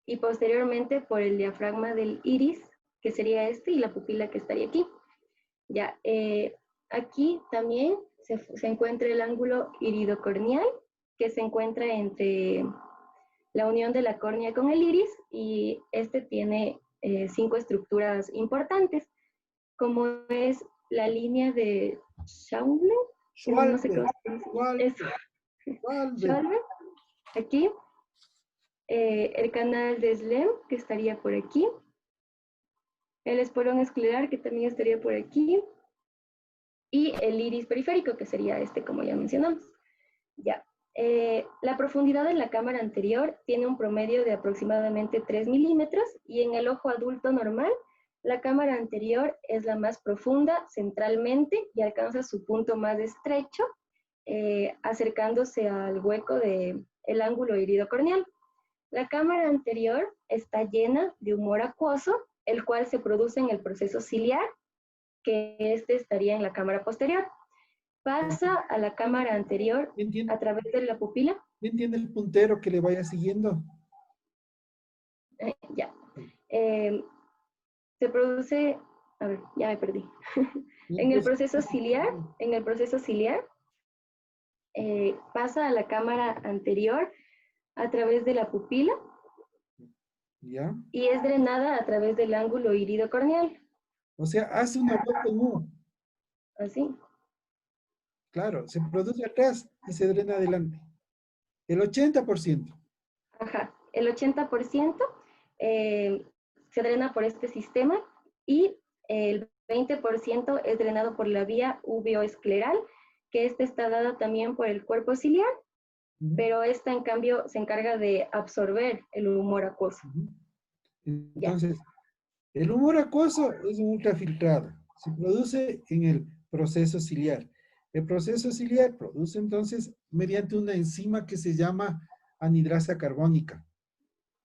y posteriormente por el diafragma del iris, que sería este, y la pupila que estaría aquí. Ya, aquí también se encuentra el ángulo iridocorneal, que se encuentra entre la unión de la córnea con el iris, y este tiene 5 estructuras importantes, como es la línea de Schauble, no sé cómo se dice. Schauble, aquí, el canal de Slem, que estaría por aquí, el espolón escleral, que también estaría por aquí, y el iris periférico, que sería este, como ya mencionamos. Ya. La profundidad en la cámara anterior tiene un promedio de aproximadamente 3 milímetros, y en el ojo adulto normal, la cámara anterior es la más profunda centralmente y alcanza su punto más estrecho, acercándose al hueco del ángulo iridocorneal. La cámara anterior está llena de humor acuoso, el cual se produce en el proceso ciliar, que este estaría en la cámara posterior. Pasa a la cámara anterior a través de la pupila. ¿Entiende el puntero que le vaya siguiendo? Ya. Se produce, a ver, ya me perdí. En el proceso ciliar, pasa a la cámara anterior a través de la pupila. ¿Ya? Y es drenada a través del ángulo iridocorneal. O sea, hace una vuelta en U. Así. Claro, se produce atrás y se drena adelante. El 80%. Ajá, el 80% se drena por este sistema y el 20% es drenado por la vía uveoescleral, que esta está dada también por el cuerpo ciliar, pero esta en cambio se encarga de absorber el humor acuoso. Entonces, el humor acuoso es un ultrafiltrado. Se produce en el proceso ciliar. El proceso ciliar produce entonces mediante una enzima que se llama anhidrasa carbónica.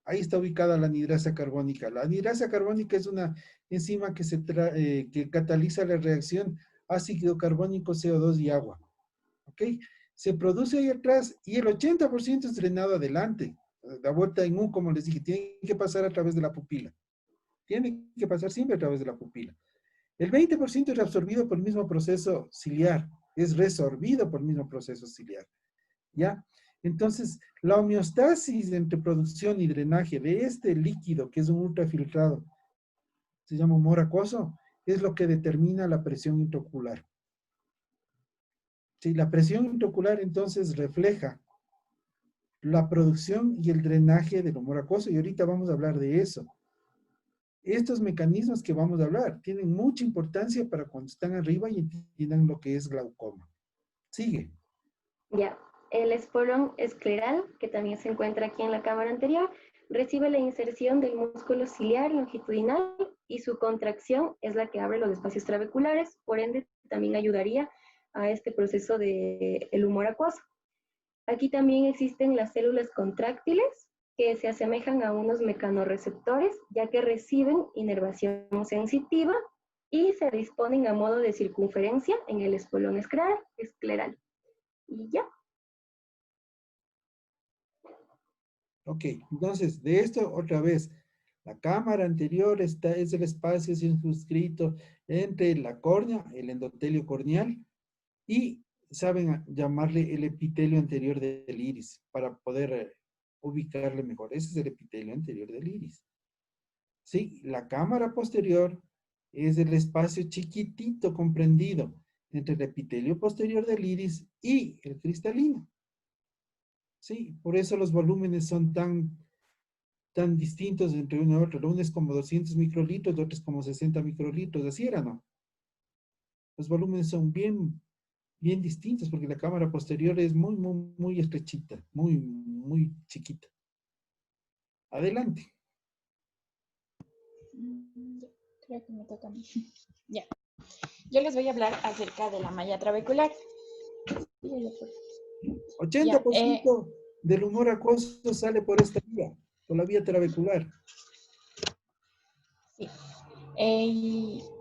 Ahí está ubicada la anhidrasa carbónica. La anhidrasa carbónica es una enzima que cataliza la reacción ácido carbónico, CO2 y agua. ¿Ok? Se produce ahí atrás y el 80% es drenado adelante. La vuelta en U, como les dije, tiene que pasar a través de la pupila. Tiene que pasar siempre a través de la pupila. El 20% es absorbido por el mismo proceso ciliar, es resorbido por el mismo proceso ciliar. ¿Ya? Entonces, la homeostasis entre producción y drenaje de este líquido, que es un ultrafiltrado, se llama humor acuoso, es lo que determina la presión intraocular. Sí, la presión intraocular entonces refleja la producción y el drenaje del humor acuoso, y ahorita vamos a hablar de eso. Estos mecanismos que vamos a hablar tienen mucha importancia para cuando están arriba y entiendan lo que es glaucoma. Sigue. Ya, el espolón escleral, que también se encuentra aquí en la cámara anterior, recibe la inserción del músculo ciliar longitudinal y su contracción es la que abre los espacios trabeculares, por ende también ayudaría a este proceso del humor acuoso. Aquí también existen las células contráctiles que se asemejan a unos mecanorreceptores, ya que reciben inervación sensitiva y se disponen a modo de circunferencia en el espolón escleral. Y ya. Ok, entonces, de esto otra vez, la cámara anterior es el espacio circunscrito entre la córnea, el endotelio corneal, y saben llamarle el epitelio anterior del iris, para poder ubicarle mejor. Ese es el epitelio anterior del iris. Sí, la cámara posterior es el espacio chiquitito comprendido entre el epitelio posterior del iris y el cristalino. Sí, por eso los volúmenes son tan distintos entre uno y otro. Uno es como 200 microlitros, el otro es como 60 microlitros, así era, ¿no? Los volúmenes son bien distintos porque la cámara posterior es muy estrechita, muy chiquita. Adelante. Creo que me toca a mí. Ya. Yo les voy a hablar acerca de la malla trabecular. 80% del humor acuoso sale por esta vía, por la vía trabecular. Sí.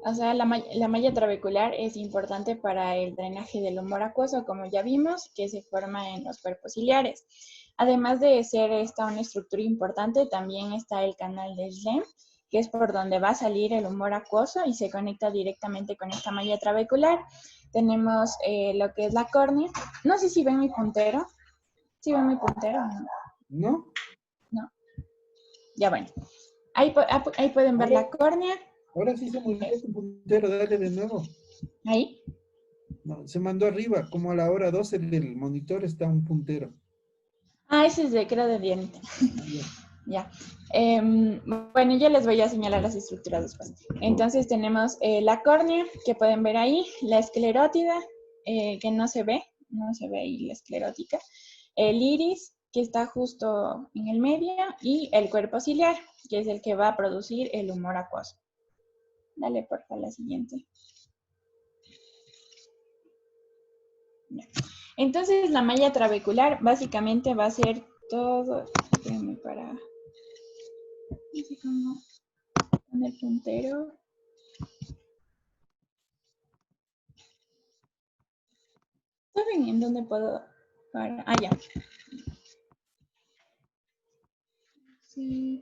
O sea, la malla trabecular es importante para el drenaje del humor acuoso, como ya vimos, que se forma en los cuerpos ciliares. Además de ser esta una estructura importante, también está el canal de Schlemm, que es por donde va a salir el humor acuoso y se conecta directamente con esta malla trabecular. Tenemos lo que es la córnea. No sé si ven mi puntero. ¿Sí ven mi puntero? ¿No? No. Ya bueno. Ahí pueden ver la córnea. Ahora sí se movió tu puntero, dale de nuevo. Ahí. No, se mandó arriba, como a la hora 12 del monitor está un puntero. Ah, ese es de que era de diente. Ya. Ya. Bueno, yo les voy a señalar las estructuras después. Entonces tenemos la córnea, que pueden ver ahí, la esclerótida, que no se ve ahí la esclerótica, el iris, que está justo en el medio, y el cuerpo ciliar, que es el que va a producir el humor acuoso. Dale, por favor, la siguiente. Ya. Entonces, la malla trabecular básicamente va a ser todo. Espérenme para. No sé cómo con el puntero. ¿Saben en dónde puedo parar? Ah, ya. Sí.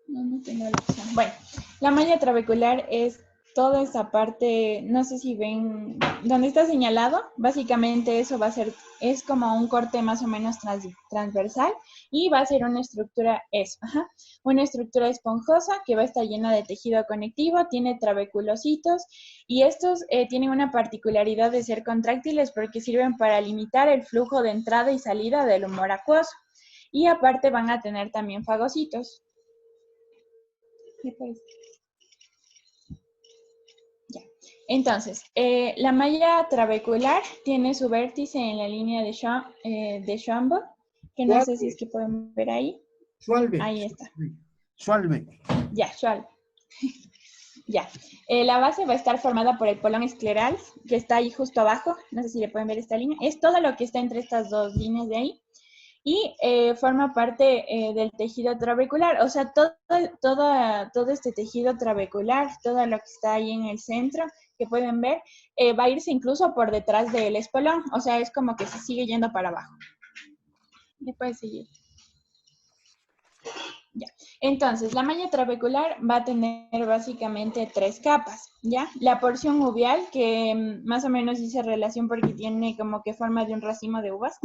No tengo la opción. Bueno, la malla trabecular es toda esta parte, no sé si ven, donde está señalado, básicamente eso va a ser, es como un corte más o menos transversal y va a ser una estructura, una estructura esponjosa que va a estar llena de tejido conectivo, tiene trabeculositos y estos tienen una particularidad de ser contráctiles porque sirven para limitar el flujo de entrada y salida del humor acuoso y aparte van a tener también fagocitos. ¿Qué parece? Entonces, la malla trabecular tiene su vértice en la línea de Schomburg, que no sé si es que pueden ver ahí. Schwalbe. Ahí está. Schwalbe. Ya, Schwalbe. Ya. La base va a estar formada por el polón escleral, que está ahí justo abajo. No sé si le pueden ver esta línea. Es todo lo que está entre estas dos líneas de ahí. Y forma parte del tejido trabecular. O sea, todo este tejido trabecular, todo lo que está ahí en el centro, que pueden ver, va a irse incluso por detrás del espolón. O sea, es como que se sigue yendo para abajo. ¿Me puede seguir? Ya. Entonces, la malla trabecular va a tener básicamente 3 capas, ¿ya? La porción uvial, que más o menos dice relación porque tiene como que forma de un racimo de uvas.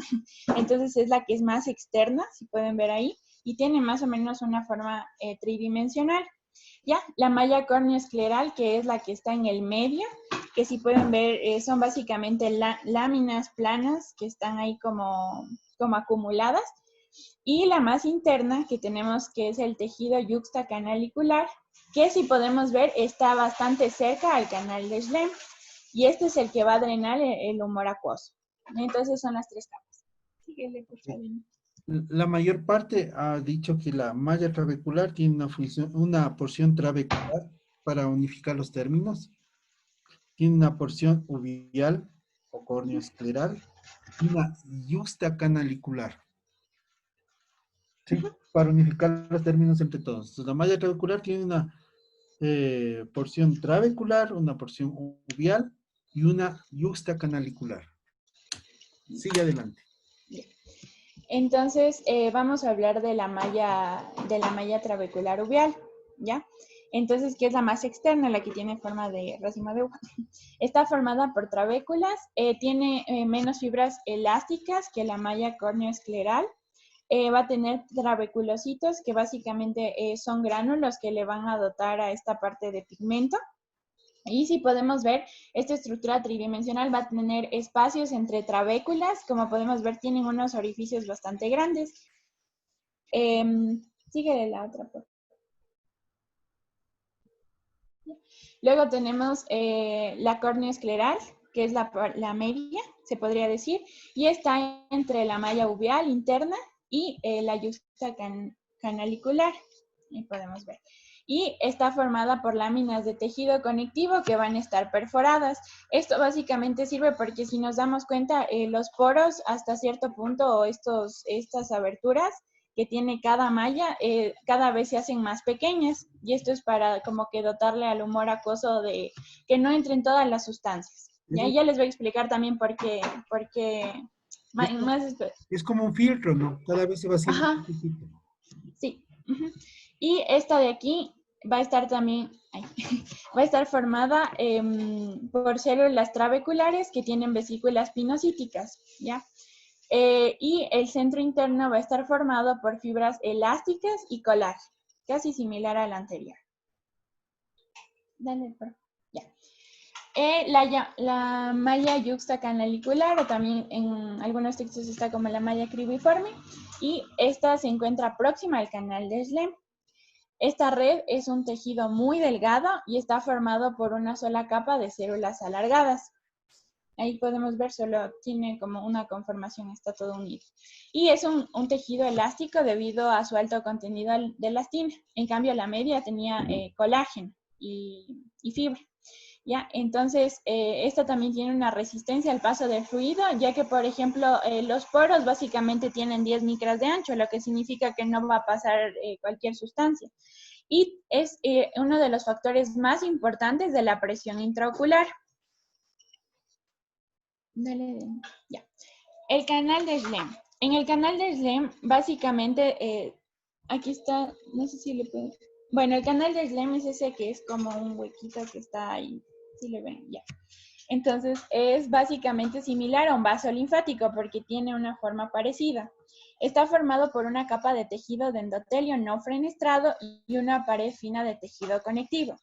Entonces, es la que es más externa, si pueden ver ahí, y tiene más o menos una forma tridimensional. ¿Ya? La malla córneo-escleral, que es la que está en el medio, que si pueden ver son básicamente láminas planas que están ahí como acumuladas. Y la más interna que tenemos, que es el tejido yuxtacanalicular, que si podemos ver está bastante cerca al canal de Schlemm. Y este es el que va a drenar el humor acuoso. Entonces son las 3 capas. Síguele, por favor. La mayor parte ha dicho que la malla trabecular tiene una porción trabecular para unificar los términos, tiene una porción uvial o córneo-escleral y una yuxtacanalicular. ¿Sí? Para unificar los términos entre todos. Entonces, la malla trabecular tiene una porción trabecular, una porción uvial y una yuxtacanalicular. Sigue adelante. Entonces, vamos a hablar de la malla trabecular uvial, ¿ya? Entonces, ¿qué es la más externa? La que tiene forma de racimo de uva. Está formada por trabéculas, tiene menos fibras elásticas que la malla córneo-escleral, va a tener trabeculositos que básicamente son gránulos que le van a dotar a esta parte de pigmento. Y si podemos ver, esta estructura tridimensional va a tener espacios entre trabéculas. Como podemos ver, tienen unos orificios bastante grandes. Síguele la otra, por favor. Luego tenemos la córnea escleral, que es la media, se podría decir, y está entre la malla uvial interna y la yuxtacanalicular. Ahí podemos ver. Y está formada por láminas de tejido conectivo que van a estar perforadas. Esto básicamente sirve porque si nos damos cuenta, los poros hasta cierto punto o estas aberturas que tiene cada malla, cada vez se hacen más pequeñas. Y esto es para como que dotarle al humor acuoso de que no entren todas las sustancias. Ya les voy a explicar también por qué es como un filtro, ¿no? Cada vez se va haciendo Ajá. un poquito. Sí. Y esta de aquí va a estar también, va a estar formada por células trabeculares que tienen vesículas pinocíticas, ¿ya? Y el centro interno va a estar formado por fibras elásticas y colágeno, casi similar al anterior. Dale, por favor. Ya. La malla yuxtacanalicular, o también en algunos textos está como la malla cribiforme, y esta se encuentra próxima al canal de Schlemm. Esta red es un tejido muy delgado y está formado por una sola capa de células alargadas. Ahí podemos ver, solo tiene como una conformación, está todo unido. Y es un tejido elástico debido a su alto contenido de elastina. En cambio, la media tenía colágeno y fibra. ¿Ya? Entonces, esta también tiene una resistencia al paso del fluido, ya que, por ejemplo, los poros básicamente tienen 10 micras de ancho, lo que significa que no va a pasar cualquier sustancia. Y es uno de los factores más importantes de la presión intraocular. Dale, ya. El canal de Schlemm. En el canal de Schlemm, básicamente, aquí está, no sé si le puedo... Bueno, el canal de Schlemm es ese que es como un huequito que está ahí. ¿Sí le ven? Ya. Entonces, es básicamente similar a un vaso linfático porque tiene una forma parecida. Está formado por una capa de tejido de endotelio no fenestrado y una pared fina de tejido conectivo.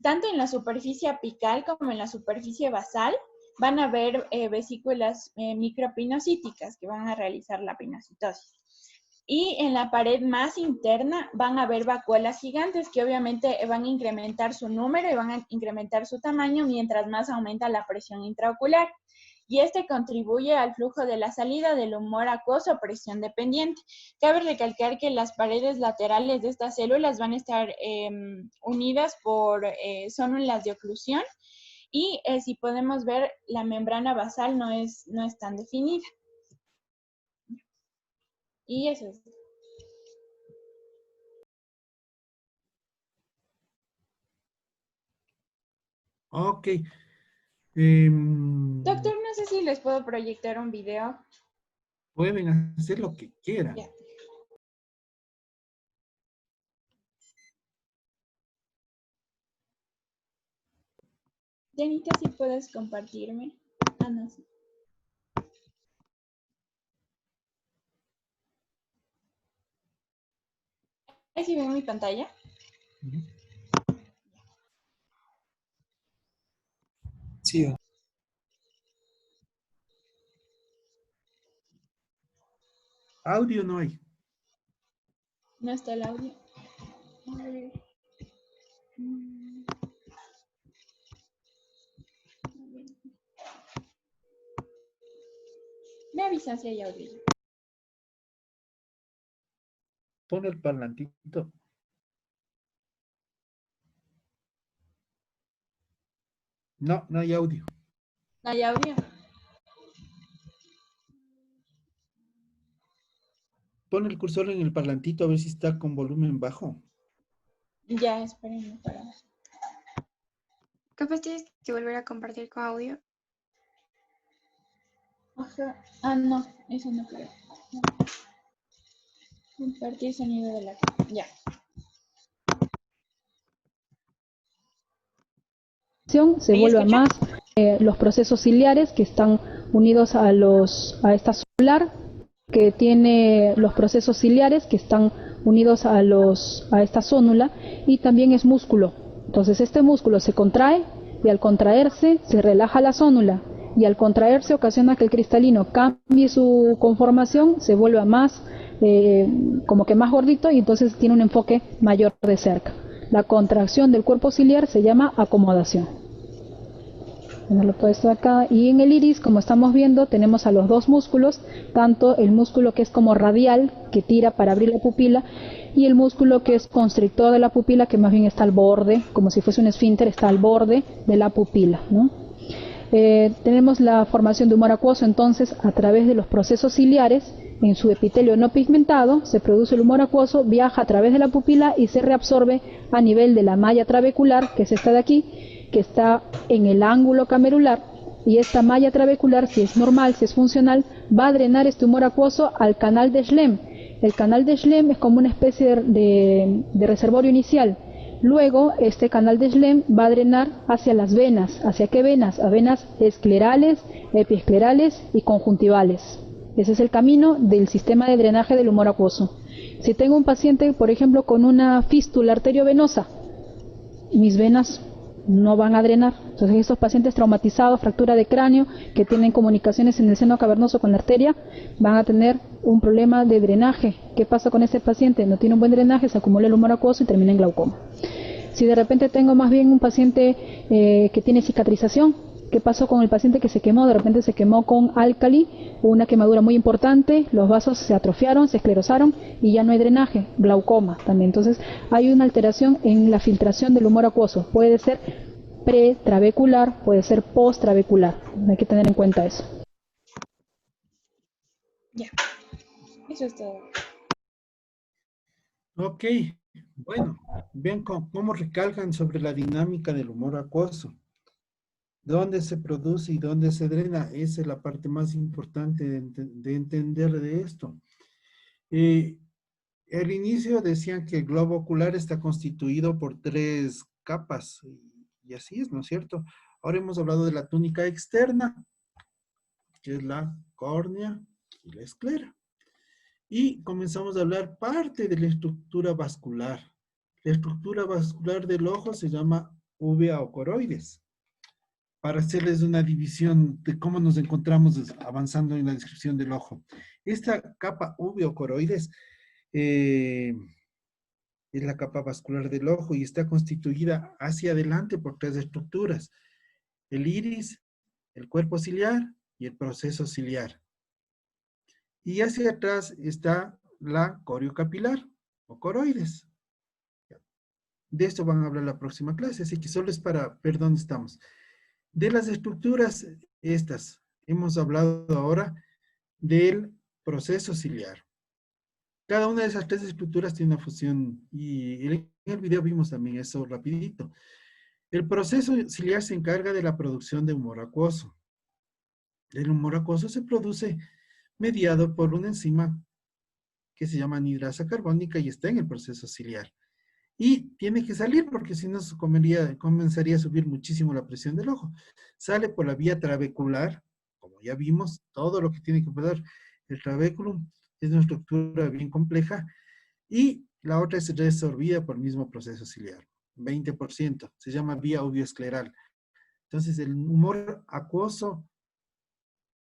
Tanto en la superficie apical como en la superficie basal van a haber vesículas micropinocíticas que van a realizar la pinocitosis. Y en la pared más interna van a haber vacuolas gigantes que obviamente van a incrementar su número y van a incrementar su tamaño mientras más aumenta la presión intraocular. Y este contribuye al flujo de la salida del humor acuoso presión dependiente. Cabe recalcar que las paredes laterales de estas células van a estar unidas por zónulas de oclusión y si podemos ver, la membrana basal no es tan definida. Y eso es. Ok. Doctor, no sé si les puedo proyectar un video. Pueden hacer lo que quieran. Ya. Janita, si puedes compartirme. Ah, no, sí. Ahí sí ven mi pantalla. Ujú. Sí, Audio no hay. No está el audio. A ver. Mm, a ver. Me avisan si hay audio. Pon el parlantito. No, no hay audio. ¿No hay audio? Pon el cursor en el parlantito a ver si está con volumen bajo. Ya, espérenme para. Capaz tienes que volver a compartir con audio. Ajá. Ah, no, eso no creo. No. Compartir sonido de la. Ya. Se ¿Ahí vuelve a escucha? más los procesos ciliares que están unidos a esta celular, que tiene los procesos ciliares que están unidos a esta zónula, y también es músculo. Entonces este músculo se contrae y al contraerse se relaja la zónula y al contraerse ocasiona que el cristalino cambie su conformación, se vuelva más como que más gordito y entonces tiene un enfoque mayor de cerca. La contracción del cuerpo ciliar se llama acomodación. Tenerlo todo esto acá. Y en el iris, como estamos viendo, tenemos a los dos músculos, tanto el músculo que es como radial, que tira para abrir la pupila, y el músculo que es constrictor de la pupila, que más bien está al borde, como si fuese un esfínter, está al borde de la pupila, ¿no? Tenemos la formación de humor acuoso, entonces, a través de los procesos ciliares, en su epitelio no pigmentado, se produce el humor acuoso, viaja a través de la pupila y se reabsorbe a nivel de la malla trabecular, que es esta de aquí, que está en el ángulo camerular, y esta malla trabecular, si es normal, si es funcional, va a drenar este humor acuoso al canal de Schlemm. El canal de Schlemm es como una especie de reservorio inicial. Luego, este canal de Schlemm va a drenar hacia las venas. ¿Hacia qué venas? A venas esclerales, epiesclerales y conjuntivales. Ese es el camino del sistema de drenaje del humor acuoso. Si tengo un paciente, por ejemplo, con una fístula arteriovenosa, mis venas no van a drenar. Entonces, estos pacientes traumatizados, fractura de cráneo, que tienen comunicaciones en el seno cavernoso con la arteria, van a tener un problema de drenaje. ¿Qué pasa con ese paciente? No tiene un buen drenaje, se acumula el humor acuoso y termina en glaucoma. Si de repente tengo más bien un paciente que tiene cicatrización, ¿qué pasó con el paciente que se quemó? De repente se quemó con álcali, una quemadura muy importante, los vasos se atrofiaron, se esclerosaron y ya no hay drenaje, glaucoma también. Entonces hay una alteración en la filtración del humor acuoso. Puede ser pretrabecular, puede ser posttrabecular. Hay que tener en cuenta eso. Ya. Eso es todo. Ok, bueno, ven cómo recalcan sobre la dinámica del humor acuoso. ¿Dónde se produce y dónde se drena? Esa es la parte más importante de entender de esto. Al inicio decían que el globo ocular está constituido por 3 capas, y así es, ¿no es cierto? Ahora hemos hablado de la túnica externa, que es la córnea y la esclera. Y comenzamos a hablar parte de la estructura vascular. La estructura vascular del ojo se llama uvea o coroides. Para hacerles una división de cómo nos encontramos avanzando en la descripción del ojo. Esta capa uvea o coroides es la capa vascular del ojo y está constituida hacia adelante por 3 estructuras: el iris, el cuerpo ciliar y el proceso ciliar. Y hacia atrás está la coriocapilar o coroides. De esto van a hablar la próxima clase, así que solo es para ver dónde estamos. De las estructuras estas, hemos hablado ahora del proceso ciliar. Cada una de esas 3 estructuras tiene una función, y en el video vimos también eso rapidito. El proceso ciliar se encarga de la producción de humor acuoso. El humor acuoso se produce mediado por una enzima que se llama anhidrasa carbónica y está en el proceso ciliar. Y tiene que salir porque si no comenzaría a subir muchísimo la presión del ojo. Sale por la vía trabecular, como ya vimos, todo lo que tiene que pasar. El trabéculum es una estructura bien compleja y la otra es resorbida por el mismo proceso ciliar, 20%, se llama vía uveoescleral. Entonces el humor acuoso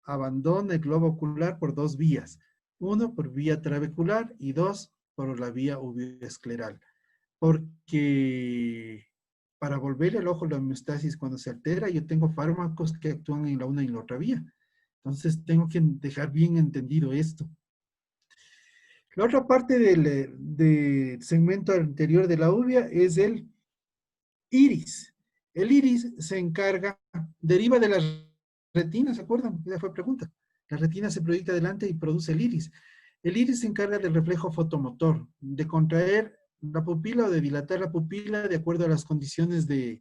abandona el globo ocular por 2 vías, 1 por vía trabecular y 2 por la vía uveoescleral. Porque para volver el ojo la homeostasis cuando se altera, yo tengo fármacos que actúan en la una y la otra vía. Entonces tengo que dejar bien entendido esto. La otra parte del segmento anterior de la uvea es el iris. El iris se encarga, deriva de la retina, ¿se acuerdan? Esa fue pregunta. La retina se proyecta adelante y produce el iris. El iris se encarga del reflejo fotomotor, de contraer la pupila o de dilatar la pupila de acuerdo a las condiciones de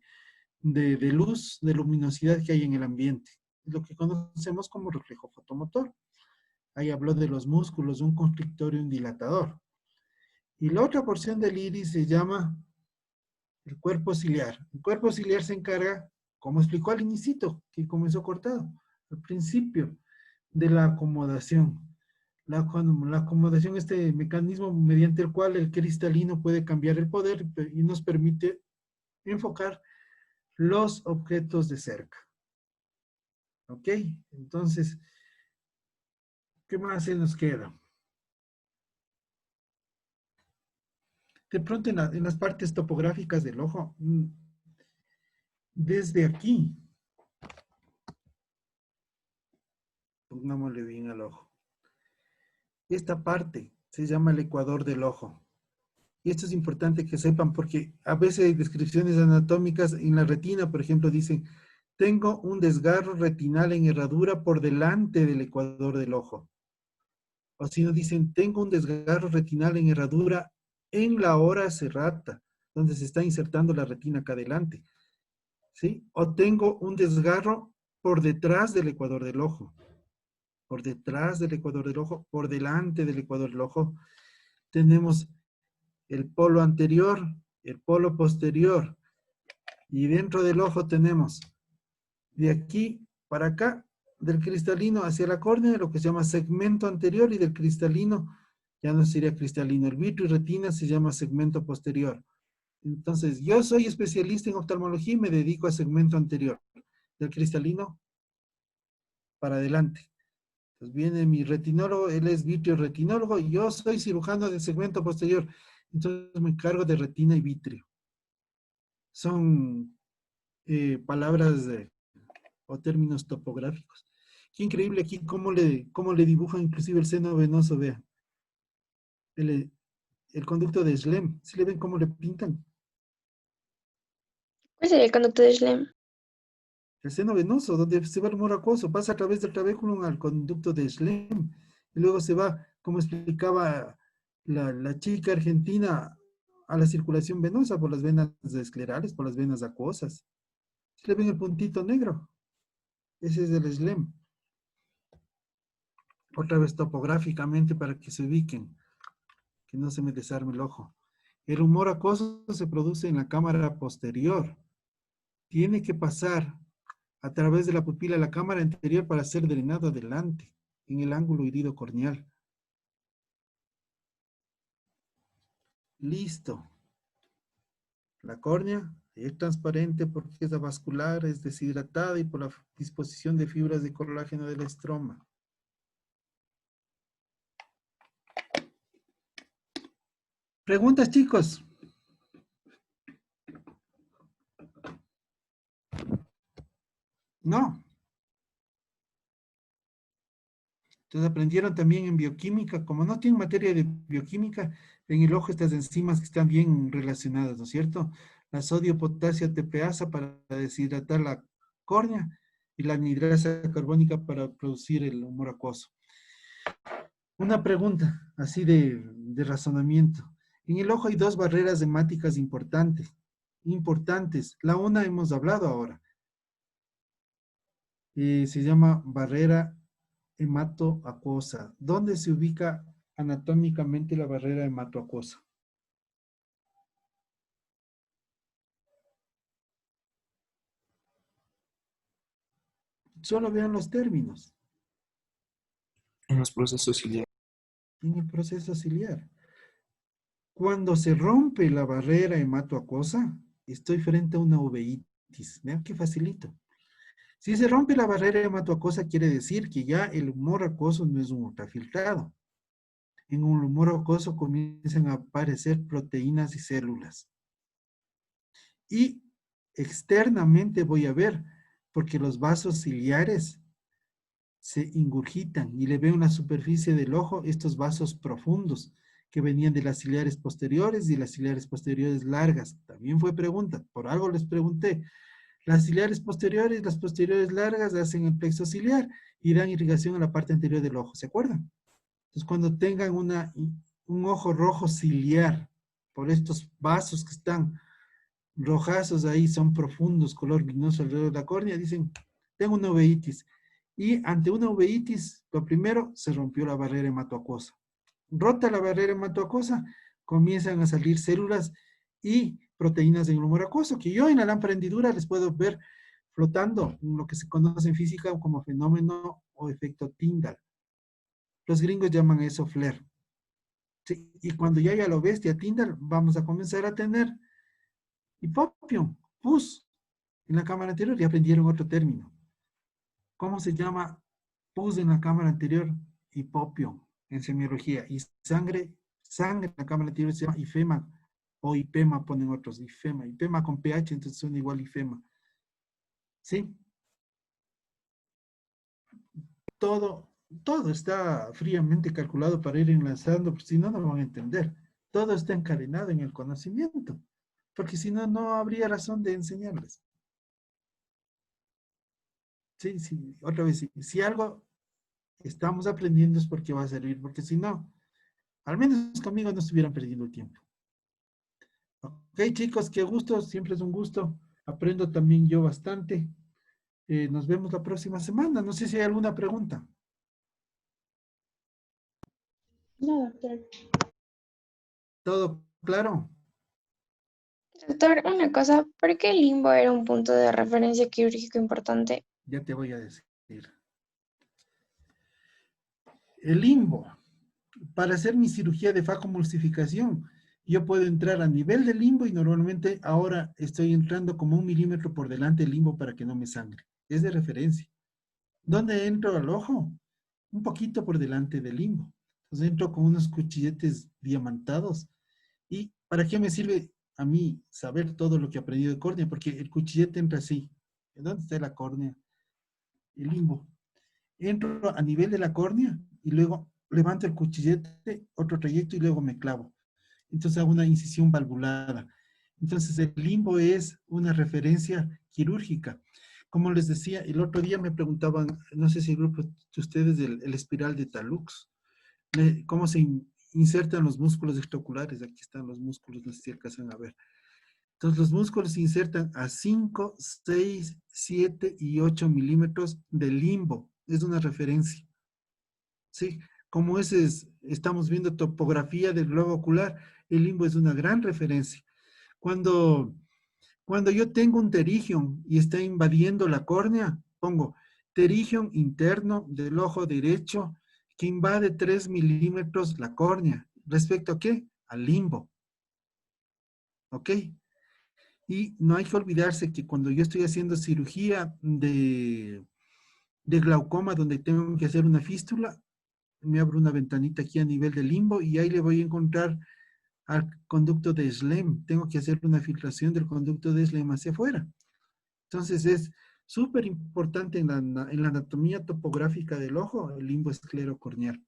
luz, de luminosidad que hay en el ambiente. Es lo que conocemos como reflejo fotomotor. Ahí habló de los músculos, un constrictor y un dilatador. Y la otra porción del iris se llama el cuerpo ciliar. El cuerpo ciliar se encarga, como explicó al inicio, que comenzó cortado, al principio, de la acomodación. La acomodación, este mecanismo mediante el cual el cristalino puede cambiar el poder y nos permite enfocar los objetos de cerca. ¿Ok? Entonces, ¿qué más se nos queda? De pronto en las partes topográficas del ojo, desde aquí, pongámosle bien al ojo. Esta parte se llama el ecuador del ojo. Y esto es importante que sepan porque a veces hay descripciones anatómicas en la retina, por ejemplo, dicen, tengo un desgarro retinal en herradura por delante del ecuador del ojo. O si no dicen, tengo un desgarro retinal en herradura en la hora serrata, donde se está insertando la retina acá adelante. ¿Sí? O tengo un desgarro por detrás del ecuador del ojo. Por detrás del ecuador del ojo, por delante del ecuador del ojo. Tenemos el polo anterior, el polo posterior. Y dentro del ojo tenemos de aquí para acá, del cristalino hacia la córnea, lo que se llama segmento anterior, y del cristalino, ya no sería cristalino, el vitrio y retina se llama segmento posterior. Entonces, yo soy especialista en oftalmología y me dedico a segmento anterior, del cristalino para adelante. Entonces viene mi retinólogo, él es vitrio retinólogo, y yo soy cirujano del segmento posterior. Entonces me encargo de retina y vitrio. Son palabras o términos topográficos. Qué increíble aquí cómo le dibujan inclusive el seno venoso, vean. El conducto de Schlemm, ¿sí le ven cómo le pintan? ¿Cuál sería el conducto de Schlemm? El seno venoso, donde se va el humor acuoso, pasa a través del trabéculum al conducto de Schlemm, y luego se va, como explicaba la chica argentina, a la circulación venosa por las venas esclerales, por las venas acuosas. ¿Sí le ven el puntito negro? Ese es el Schlemm. Otra vez topográficamente para que se ubiquen. que no se me desarme el ojo. El humor acuoso se produce en la cámara posterior. Tiene que pasar a través de la pupila a la cámara anterior para ser drenado adelante, en el ángulo irido corneal. Listo. La córnea es transparente porque es avascular, es deshidratada y por la disposición de fibras de colágeno del estroma. ¿Preguntas, chicos? No. Entonces aprendieron también en bioquímica, como no tienen materia de bioquímica, en el ojo estas enzimas que están bien relacionadas, ¿no es cierto? La sodio-potasio ATPasa para deshidratar la córnea y la anhidrasa carbónica para producir el humor acuoso. Una pregunta, así de razonamiento. En el ojo hay dos barreras hemáticas importantes. La una hemos hablado ahora. Se llama barrera hematoacuosa. ¿Dónde se ubica anatómicamente la barrera hematoacuosa? Solo vean los términos. En los procesos ciliares. En el proceso ciliar. Cuando se rompe la barrera hematoacuosa, estoy frente a una uveitis. Vean qué facilito. Si se rompe la barrera hematoacuosa, quiere decir que ya el humor acuoso no es un ultrafiltrado. En un humor acuoso comienzan a aparecer proteínas y células. Y externamente voy a ver, porque los vasos ciliares se ingurgitan y le veo en la superficie del ojo estos vasos profundos que venían de las ciliares posteriores y las ciliares posteriores largas. También fue pregunta, por algo les pregunté. Las ciliares posteriores, las posteriores largas hacen el plexo ciliar y dan irrigación a la parte anterior del ojo, ¿se acuerdan? Entonces cuando tengan un ojo rojo ciliar, por estos vasos que están rojazos ahí, son profundos, color vinoso alrededor de la córnea, dicen, tengo una uveitis. Y ante una uveitis, lo primero, se rompió la barrera hematoacuosa. Rota la barrera hematoacuosa, comienzan a salir células y proteínas en el humor acuoso, que yo en la lámpara hendidura les puedo ver flotando, en lo que se conoce en física como fenómeno o efecto Tyndall. Los gringos llaman eso flare. Sí, y cuando ya haya lo bestia Tyndall, vamos a comenzar a tener hipopion, pus, en la cámara anterior, ya aprendieron otro término. ¿Cómo se llama pus en la cámara anterior? Hipopion, en semiología. Y sangre en la cámara anterior se llama ifema, o hipema ponen otros, hipema con pH, entonces son igual ifema. ¿Sí? Todo está fríamente calculado para ir enlazando, porque si no, no lo van a entender. Todo está encadenado en el conocimiento, porque si no, no habría razón de enseñarles. Sí, sí, otra vez, si algo estamos aprendiendo es porque va a servir, porque si no, al menos conmigo no estuvieran perdiendo el tiempo. Ok, chicos, qué gusto, siempre es un gusto. Aprendo también yo bastante. Nos vemos la próxima semana. No sé si hay alguna pregunta. No, doctor. ¿Todo claro? Doctor, una cosa, ¿por qué el limbo era un punto de referencia quirúrgico importante? Ya te voy a decir. El limbo. Para hacer mi cirugía de facomulsificación, yo puedo entrar a nivel del limbo y normalmente ahora estoy entrando como 1 milímetro por delante del limbo para que no me sangre. Es de referencia. ¿Dónde entro al ojo? Un poquito por delante del limbo. Entonces entro con unos cuchilletes diamantados. ¿Y para qué me sirve a mí saber todo lo que he aprendido de córnea? Porque el cuchillete entra así. ¿Dónde está la córnea? El limbo. Entro a nivel de la córnea y luego levanto el cuchillete, otro trayecto y luego me clavo. Entonces hago una incisión valvulada. Entonces el limbo es una referencia quirúrgica. Como les decía, el otro día me preguntaban, no sé si el grupo de ustedes, el espiral de Talux, cómo se insertan los músculos extraoculares. Aquí están los músculos, no sé si alcanzan a ver. Entonces los músculos se insertan a 5, 6, 7 y 8 milímetros de limbo. Es una referencia. ¿Sí? como estamos viendo topografía del globo ocular, el limbo es una gran referencia. Cuando yo tengo un pterigion y está invadiendo la córnea, pongo pterigion interno del ojo derecho que invade 3 milímetros la córnea. ¿Respecto a qué? Al limbo. ¿Ok? Y no hay que olvidarse que cuando yo estoy haciendo cirugía de glaucoma donde tengo que hacer una fístula, me abro una ventanita aquí a nivel del limbo y ahí le voy a encontrar al conducto de Schlemm. Tengo que hacer una filtración del conducto de Schlemm hacia afuera. Entonces es súper importante en la anatomía topográfica del ojo, el limbo esclerocorneal.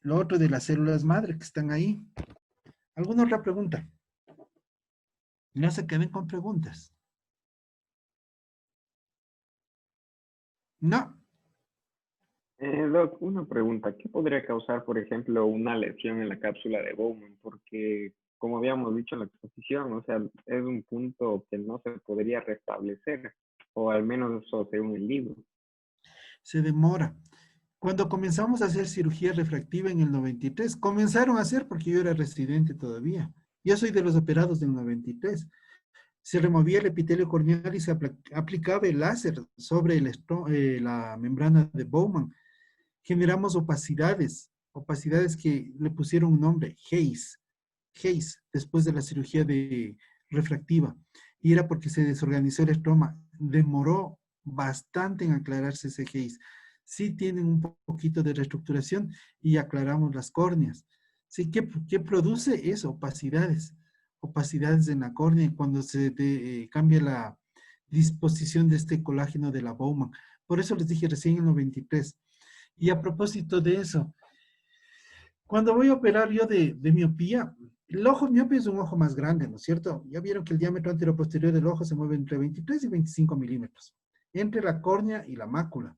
Lo otro de las células madre que están ahí. ¿Alguna otra pregunta? No se queden con preguntas. No. Doc, una pregunta. ¿Qué podría causar, por ejemplo, una lesión en la cápsula de Bowman? Porque, como habíamos dicho en la exposición, o sea, es un punto que no se podría restablecer, o al menos eso según el libro. Se demora. Cuando comenzamos a hacer cirugía refractiva en el 93, comenzaron a hacer porque yo era residente todavía. Yo soy de los operados del 93. Se removía el epitelio corneal y se aplicaba el láser sobre la membrana de Bowman. Generamos opacidades que le pusieron un nombre, Hayes, después de la cirugía refractiva. Y era porque se desorganizó el estroma. Demoró bastante en aclararse ese Hayes. Sí tienen un poquito de reestructuración y aclaramos las córneas. Sí, ¿qué produce eso? Opacidades en la córnea cuando se cambia la disposición de este colágeno de la Bowman. Por eso les dije recién en el 93. Y a propósito de eso, cuando voy a operar yo de miopía, el ojo miope es un ojo más grande, ¿no es cierto? Ya vieron que el diámetro anteroposterior del ojo se mueve entre 23 y 25 milímetros, entre la córnea y la mácula,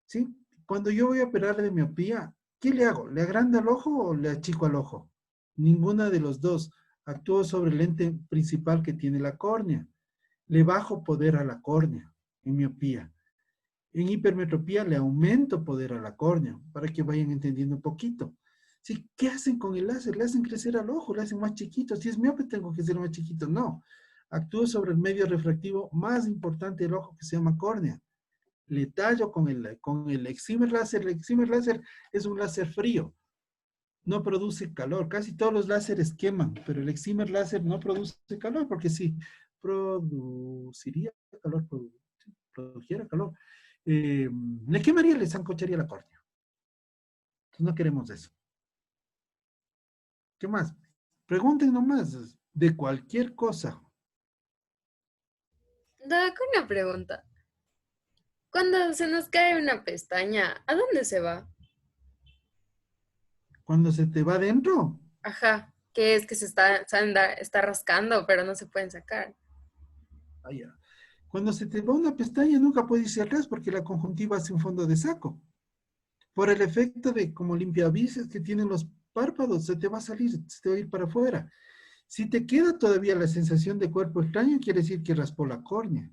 ¿sí? Cuando yo voy a operar de miopía, ¿qué le hago? ¿Le agrando el ojo o le achico al ojo? Ninguna de los dos. Actúo sobre el lente principal que tiene la córnea. Le bajo poder a la córnea en miopía. En hipermetropía le aumento poder a la córnea, para que vayan entendiendo un poquito. ¿Sí? ¿Qué hacen con el láser? Le hacen crecer al ojo, le hacen más chiquito. Si es miope, tengo que ser más chiquito. No. Actúo sobre el medio refractivo más importante del ojo, que se llama córnea. Le tallo con el excimer láser. El excimer láser es un láser frío. No produce calor. Casi todos los láseres queman, pero el excimer láser no produce calor, porque si produciría calor, produjera calor, le quemaría, le zancocharía la córnea. Entonces no queremos eso. ¿Qué más? Pregunten nomás de cualquier cosa. Doc, una pregunta. Cuando se nos cae una pestaña, ¿a dónde se va? Cuando se te va adentro, Ajá, que es que está rascando, pero no se pueden sacar. allá. Cuando se te va una pestaña nunca puede irse atrás porque la conjuntiva hace un fondo de saco. Por el efecto de como limpiavises que tienen los párpados, se te va a salir, se te va a ir para afuera. Si te queda todavía la sensación de cuerpo extraño, quiere decir que raspó la córnea.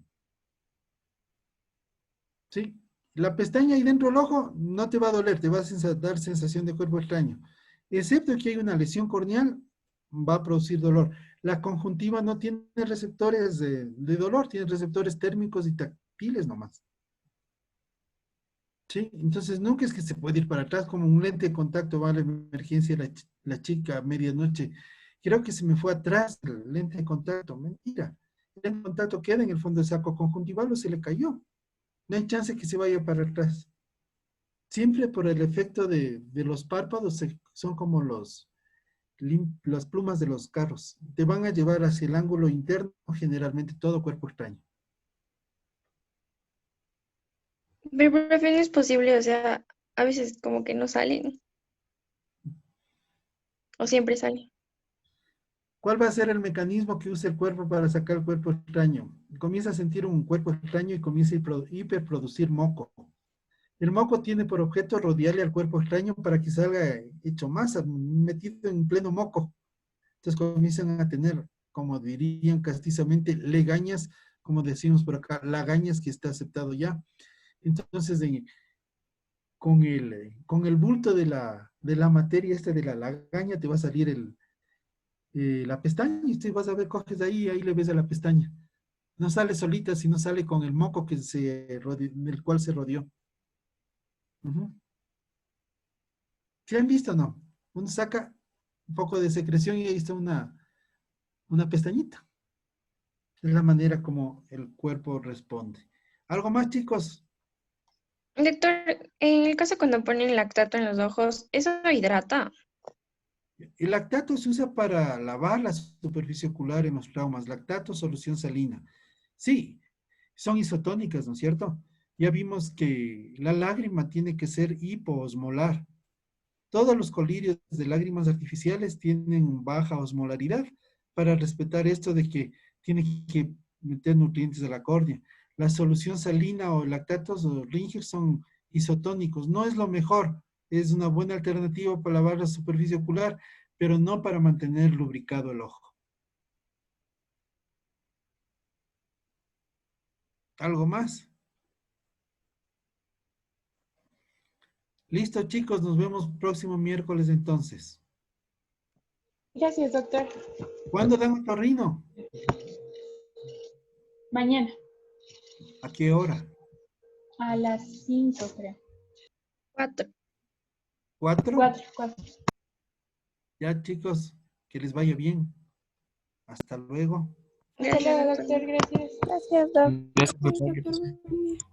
¿Sí? La pestaña ahí dentro del ojo no te va a doler, te va a dar sensación de cuerpo extraño. Excepto que hay una lesión corneal, va a producir dolor. La conjuntiva no tiene receptores de dolor, tiene receptores térmicos y táctiles nomás. ¿Sí? Entonces nunca es que se puede ir para atrás como un lente de contacto va a la emergencia la chica a medianoche. Creo que se me fue atrás el lente de contacto. Mentira. El lente de contacto queda en el fondo del saco conjuntival o se le cayó. No hay chance que se vaya para atrás. Siempre por el efecto de los párpados son como las plumas de los carros. Te van a llevar hacia el ángulo interno, generalmente todo cuerpo extraño. Pero profe, no es posible, o sea, a veces como que no salen, o siempre salen. ¿Cuál va a ser el mecanismo que usa el cuerpo para sacar el cuerpo extraño? Comienza a sentir un cuerpo extraño y comienza a hiperproducir moco. El moco tiene por objeto rodearle al cuerpo extraño para que salga hecho masa, metido en pleno moco. Entonces comienzan a tener, como dirían castizamente, legañas, como decimos por acá, lagañas que está aceptado ya. Entonces, con el bulto de la materia de la lagaña te va a salir la pestaña y usted vas a ver, coges ahí le ves a la pestaña. No sale solita, sino sale con el moco del cual se rodeó. Ujú. ¿Sí han visto o no? Uno saca un poco de secreción y ahí está una pestañita. Es la manera como el cuerpo responde. ¿Algo más, chicos? Doctor, en el caso cuando ponen lactato en los ojos, ¿eso hidrata? El lactato se usa para lavar la superficie ocular en los traumas. Lactato, solución salina. Sí, son isotónicas, ¿no es cierto? Ya vimos que la lágrima tiene que ser hipoosmolar. Todos los colirios de lágrimas artificiales tienen baja osmolaridad para respetar esto de que tiene que meter nutrientes a la córnea. La solución salina o lactatos o Ringer son isotónicos. No es lo mejor, es una buena alternativa para lavar la superficie ocular, pero no para mantener lubricado el ojo. ¿Algo más? Listo, chicos, nos vemos próximo miércoles entonces. Gracias, doctor. ¿Cuándo dan otorrino? Mañana, ¿A qué hora? a las 5, creo. 4. ¿4? 4. Ya, chicos, que les vaya bien. Hasta luego. Hasta luego, doctor. Gracias. Gracias, doctor. Gracias, doctor.